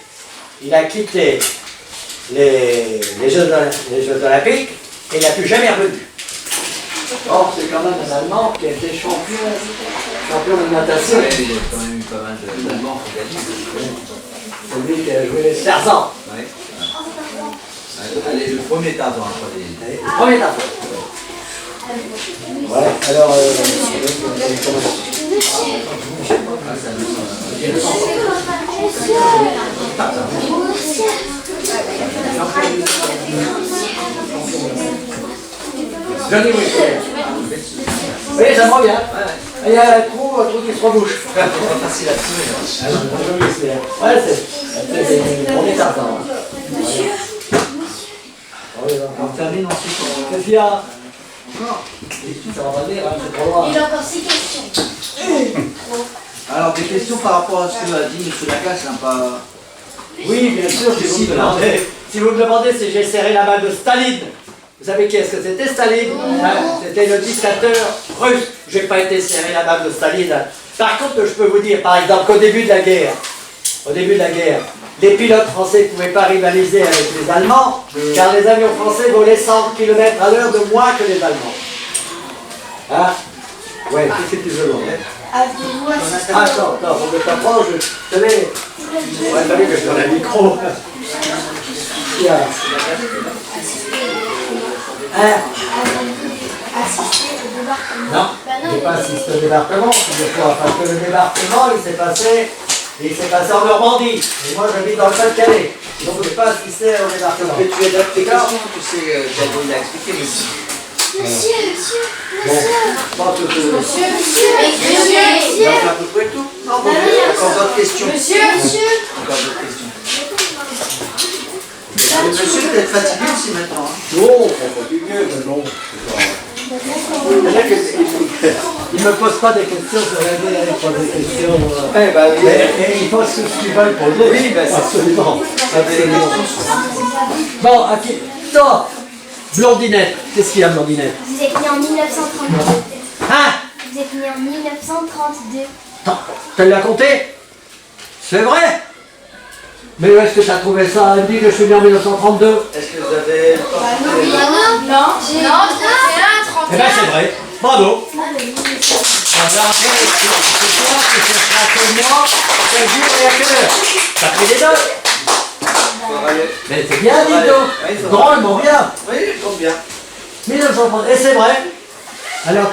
Il a quitté les Jeux Olympiques et il n'a plus jamais revenu. Or, c'est quand même un Allemand qui a été champion de natation. Ouais, il y a quand même eu pas mal d'Allemands qui gagnent. C'est lui qui a joué les Tarzan. Ouais. Allez, le premier Tarzan après les. Premier Tarzan. Ouais, alors. Johnny Whistler. Oui, j'aimerais bien. Il y a un trou qui se rebouche. C'est pas facile à trouver. Johnny Whistler. Ouais, c'est mon Tarzan. On termine ensuite. Qu'est-ce qu'il y a? Ça va pas dire, hein, c'est trop loin. Il a encore 6 questions. Alors, des questions par rapport à ce que a dit M. Lacasse, hein, pas. Oui, bien sûr, si vous me demandez si j'ai serré la main de Staline. Vous savez qui est-ce que c'était Staline? C'était le dictateur russe. Je n'ai pas été serré la main de Staline. Par contre, je peux vous dire, par exemple, qu'au début de la guerre, les pilotes français ne pouvaient pas rivaliser avec les Allemands, car les avions français volaient 100 km à l'heure de moins que les Allemands. Hein? Ouais, qu'est-ce que tu veux voir? Avez-vous assisté Attends, on ne t'apprends, je te l'ai. Il aurait fallu que je donne un micro. Tiens. assisté au débarquement? Non, je n'ai pas assisté au débarquement, parce que le débarquement, il s'est passé en Normandie. Et moi, j'habite dans le Pas-de-Calais. Donc, je n'ai pas assisté au débarquement. Mais tu adaptes tes questions, tu sais, Diallo, il a expliqué, mais. Bon, je pense que On a à peu près tout. Non, encore d'autres questions. Encore d'autres questions. Le monsieur est peut-être fatigué aussi maintenant. Hein. non, pas fatigué, mais non. Il ne me pose pas des questions, je vais aller poser des questions. Eh ben, Et il pose tout ce qu'il veut poser. Oui, ben, c'est absolument. absolument. Bon, ok. Toi, Blondinette, qu'est-ce qu'il y a, Blondinette? Vous êtes né en 1932. Hein? Vous êtes né en 1932. Tu l'as compté? C'est vrai? Mais où est-ce que tu as trouvé ça? Elle me dit que je suis né en 1932. Est-ce que vous avez le temps de faire Eh bien, c'est vrai. Bravo. On va après, c'est toi qui se fera que moi, quel jour et à quelle heure? T'as pris des notes? Mais c'est bien, dis donc. Drôlement bien. Oui, je compte bien. 1930. Et c'est vrai. Alors,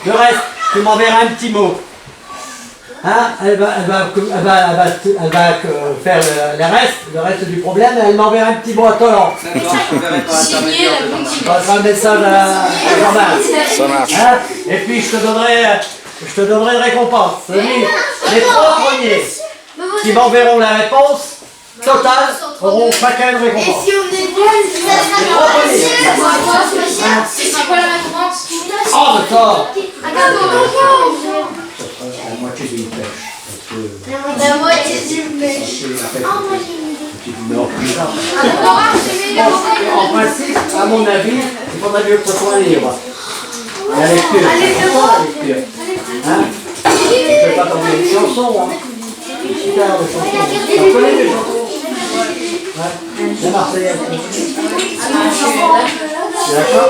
le reste, tu m'enverras un petit mot. Hein, elle va faire le reste du problème et elle m'enverra un petit mot à Tolan. D'accord, je verrai par intermédiaire de ton Je passerai un message à Jean-Marc. Ça marche. Hein, et puis je te donnerai une récompense. Les 3 premiers qui m'enverront la réponse totale auront chacun une récompense. Si on est nul, Les 3 premiers. c'est quoi la récompense? Oh, d'accord. Un gâteau. La moitié d'une pêche. La moitié d'une pêche. Oh, moi j'ai une idée. Non, plus tard. En principe, à mon avis, il faudrait mieux que ce soit un livre. La lecture. La lecture. Hein? Je ne vais pas tomber des chansons. Hein? Super, des chansons. Vous connaissez les chansons? Ouais. La Marseillaise. D'accord?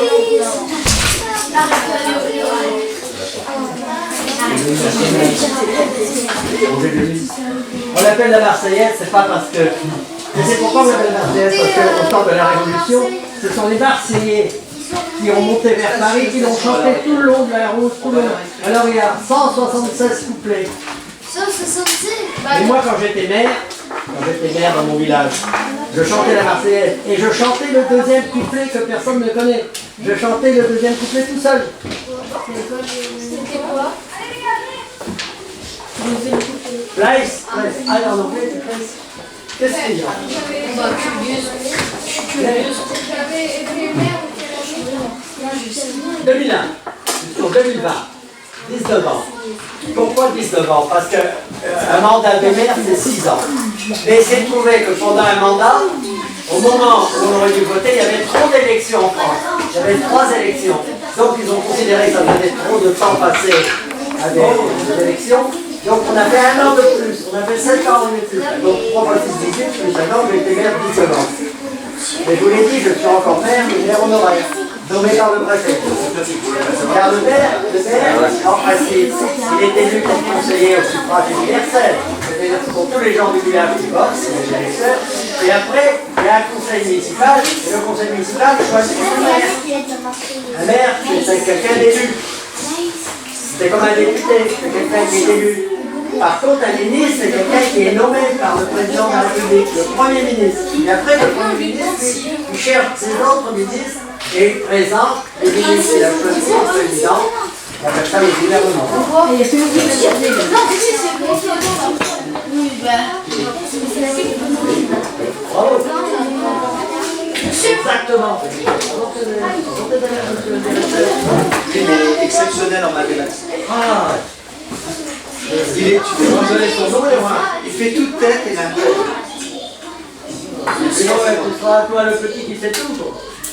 On l'appelle la Marseillaise, c'est pas parce que... Et c'est pourquoi on l'appelle la Marseillaise, parce qu'au temps de la Révolution, ce sont les Marseillais qui ont monté vers Paris, qui l'ont chanté tout le long de la route, tout le long. Alors il y a 176 couplets. 166. Et moi quand j'étais maire dans mon village, je chantais la Marseillaise. Et je chantais le deuxième couplet que personne ne connaît. Je chantais le deuxième couplet tout seul. C'était quoi? Place. Ah, en anglais, c'est place. Qu'est-ce qu'il y a? 2001, sur 2020, 19 ans. Pourquoi 19 ans? Parce qu'un mandat de maire, c'est 6 ans. Mais il s'est trouvé que pendant un mandat, au moment où on aurait dû voter, il y avait trop d'élections en France. Il y avait 3 élections. Donc ils ont considéré que ça faisait trop de temps passé à des élections. Donc on a fait 1 an de plus. On a fait 7 ans de plus. Donc 3 fois 6, 18, plus 1 an, j'ai été maire 19 ans. Mais je vous l'ai dit, je suis encore maire, mais maire honoraire. Nommé par le préfet. Car le maire, en principe, il est élu comme conseiller au suffrage universel. C'est-à-dire que pour tous les gens du village qui votent, c'est les électeurs. Et après, il y a un conseil municipal, et le conseil municipal choisit le maire. Un maire, c'est quelqu'un d'élu. C'est comme un député, c'est quelqu'un qui est élu. Par contre, un ministre, c'est quelqu'un qui est nommé par le président de la République, le Premier ministre. Et après, le Premier ministre, il cherche ses autres ministres et il présente les ministres. Il a choisi le président, on appelle ça le gouvernement. Bravo. Exactement. Il est exceptionnel en mathématiques. Ah, Il est, tu peux raisonner son nom, il fait toute tête et la tête. sinon, tu seras toi le petit qui sait tout.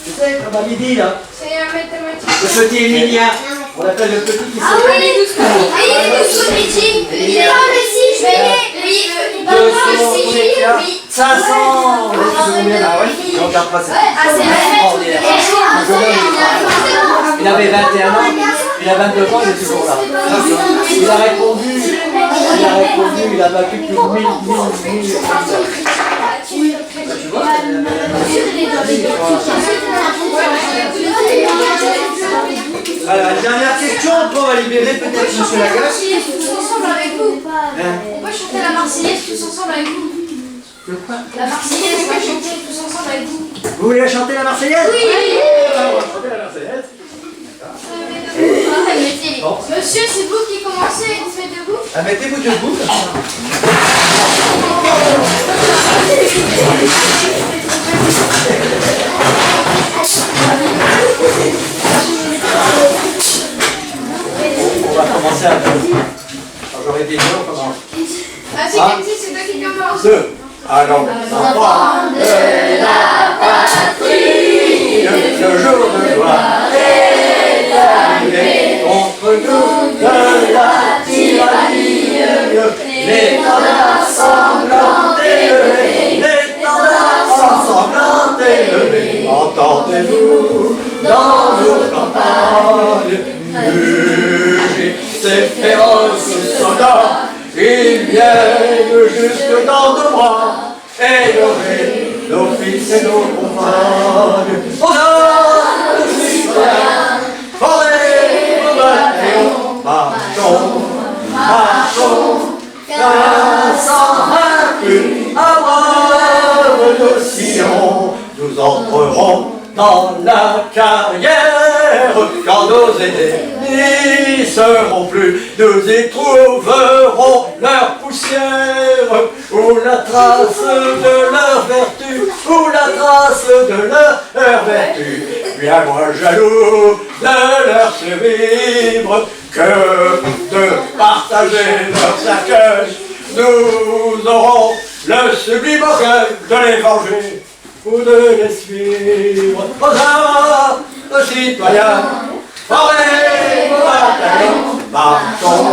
Tu sais, comme à midi, là. C'est un mathématique. Le petit Emilien, on l'appelle le petit qui sait Ah tout. oui, il est douce comme il est dans le 6 juillet, oui. Dans le 6 juillet, oui. 500. Ah ouais, je regarde pas ça. Ah, c'est vrai. Il avait 21 ans, il a 22 ans, il est toujours là. Il a répondu, il a battu plus de 1000. Alors, une dernière question, après on va libérer peut-être monsieur Lagasse. Tous ensemble avec vous. On peut chanter la Marseillaise tous ensemble avec vous. La Marseillaise, on va chanter tous ensemble avec vous. Vous voulez chanter la Marseillaise? Oui. On va chanter la Marseillaise. Bon. Monsieur, c'est vous qui commencez, vous faites debout. Ah, mettez-vous debout comme ça. On va commencer à deux. Quand j'aurai des deux, on commence. Ah, c'est Kenzie, c'est toi qui commence. 2. Alors, enfants de la patrie, le jour de gloire est arrivé. Contre nous de la tyrannie, l'étendard sanglant élevé, l'étendard sanglant élevé. Entendez-vous dans nos campagnes, mugir ces féroces soldats. Ils viennent jusque dans nos bras, élever nos fils et nos compagnes. Honneur aux citoyens, forêt, au bataillon, marchons, marchons. nos sillons, nous entrerons dans la carrière. Quand nos ennemis seront plus, nous y trouverons leur poussière, ou la trace de leur vertu, ou la trace de leur vertu. Bien moins jaloux de leur survivre que de partager leur cercueil. Nous aurons le sublime orgueil de les venger ou de les suivre. Aux armes, aux citoyens, forez vos bataillons, marchons,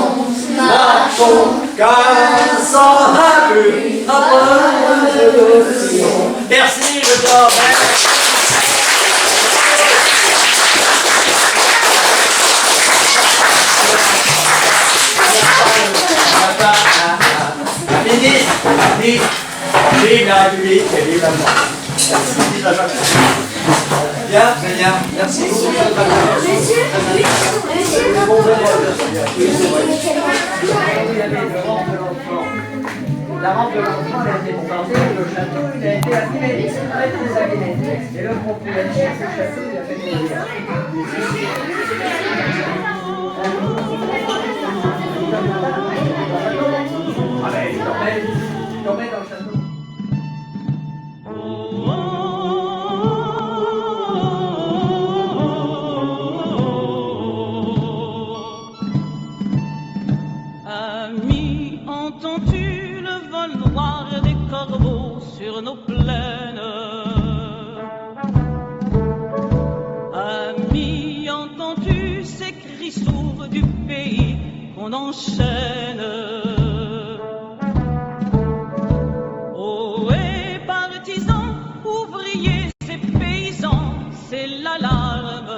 marchons, car sans abus, après nous irons. Merci, je t'en remercie. Vive la République et vive la mort. Vive la République. Bien, très bien. Merci beaucoup. La rampe de l'enfant a été bombardée, le château il a été abîmé, et le propriétaire du château il a fait mourir. Ah ben il tombait dans le château. Ami, entends-tu le vol noir des corbeaux sur nos plaines? Ami, entends-tu ces cris sourds du pays qu'on enchaîne? Ohé, partisans, ouvriers et paysans, c'est l'alarme.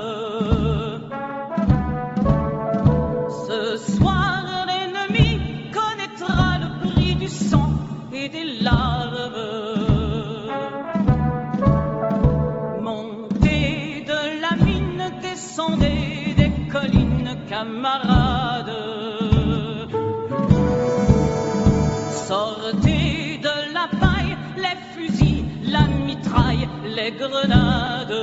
Ce soir, l'ennemi connaîtra le prix du sang et des larmes. Montez de la mine, descendez des collines, camarades. Sortez de la paille, les fusils, la mitraille, les grenades.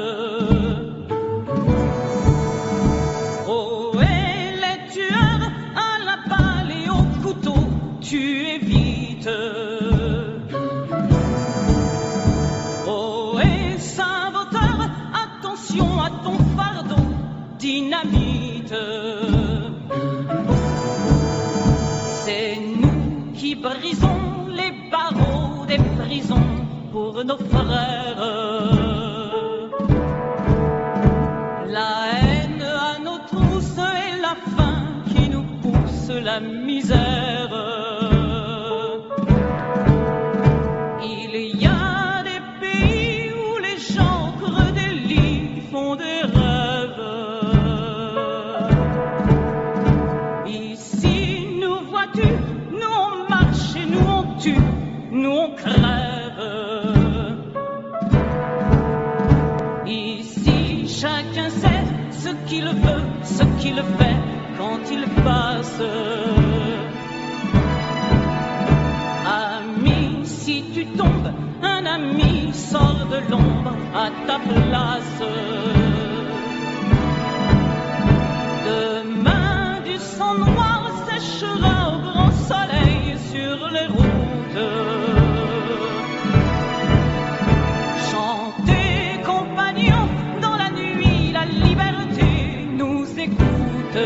Oh, et les tueurs à la balle et au couteau, tuez vite. Oh, et saboteur, attention à ton fardeau, dynamite. C'est nous qui brisons les barreaux des prisons pour nos frères. La haine à nos trousses et la faim qui nous pousse la misère. Il y a des pays où les gens creux des lits font des rêves. Ici, nous vois-tu, nous on marche et nous on tue, nous on crève. Ici, chacun sait ce qu'il veut, ce qu'il fait quand il passe. Ami, si tu tombes, un ami sort de l'ombre à ta place. Demain, du sang noir séchera au grand soleil sur les routes. Chantez, compagnons, dans la nuit, la liberté nous écoute.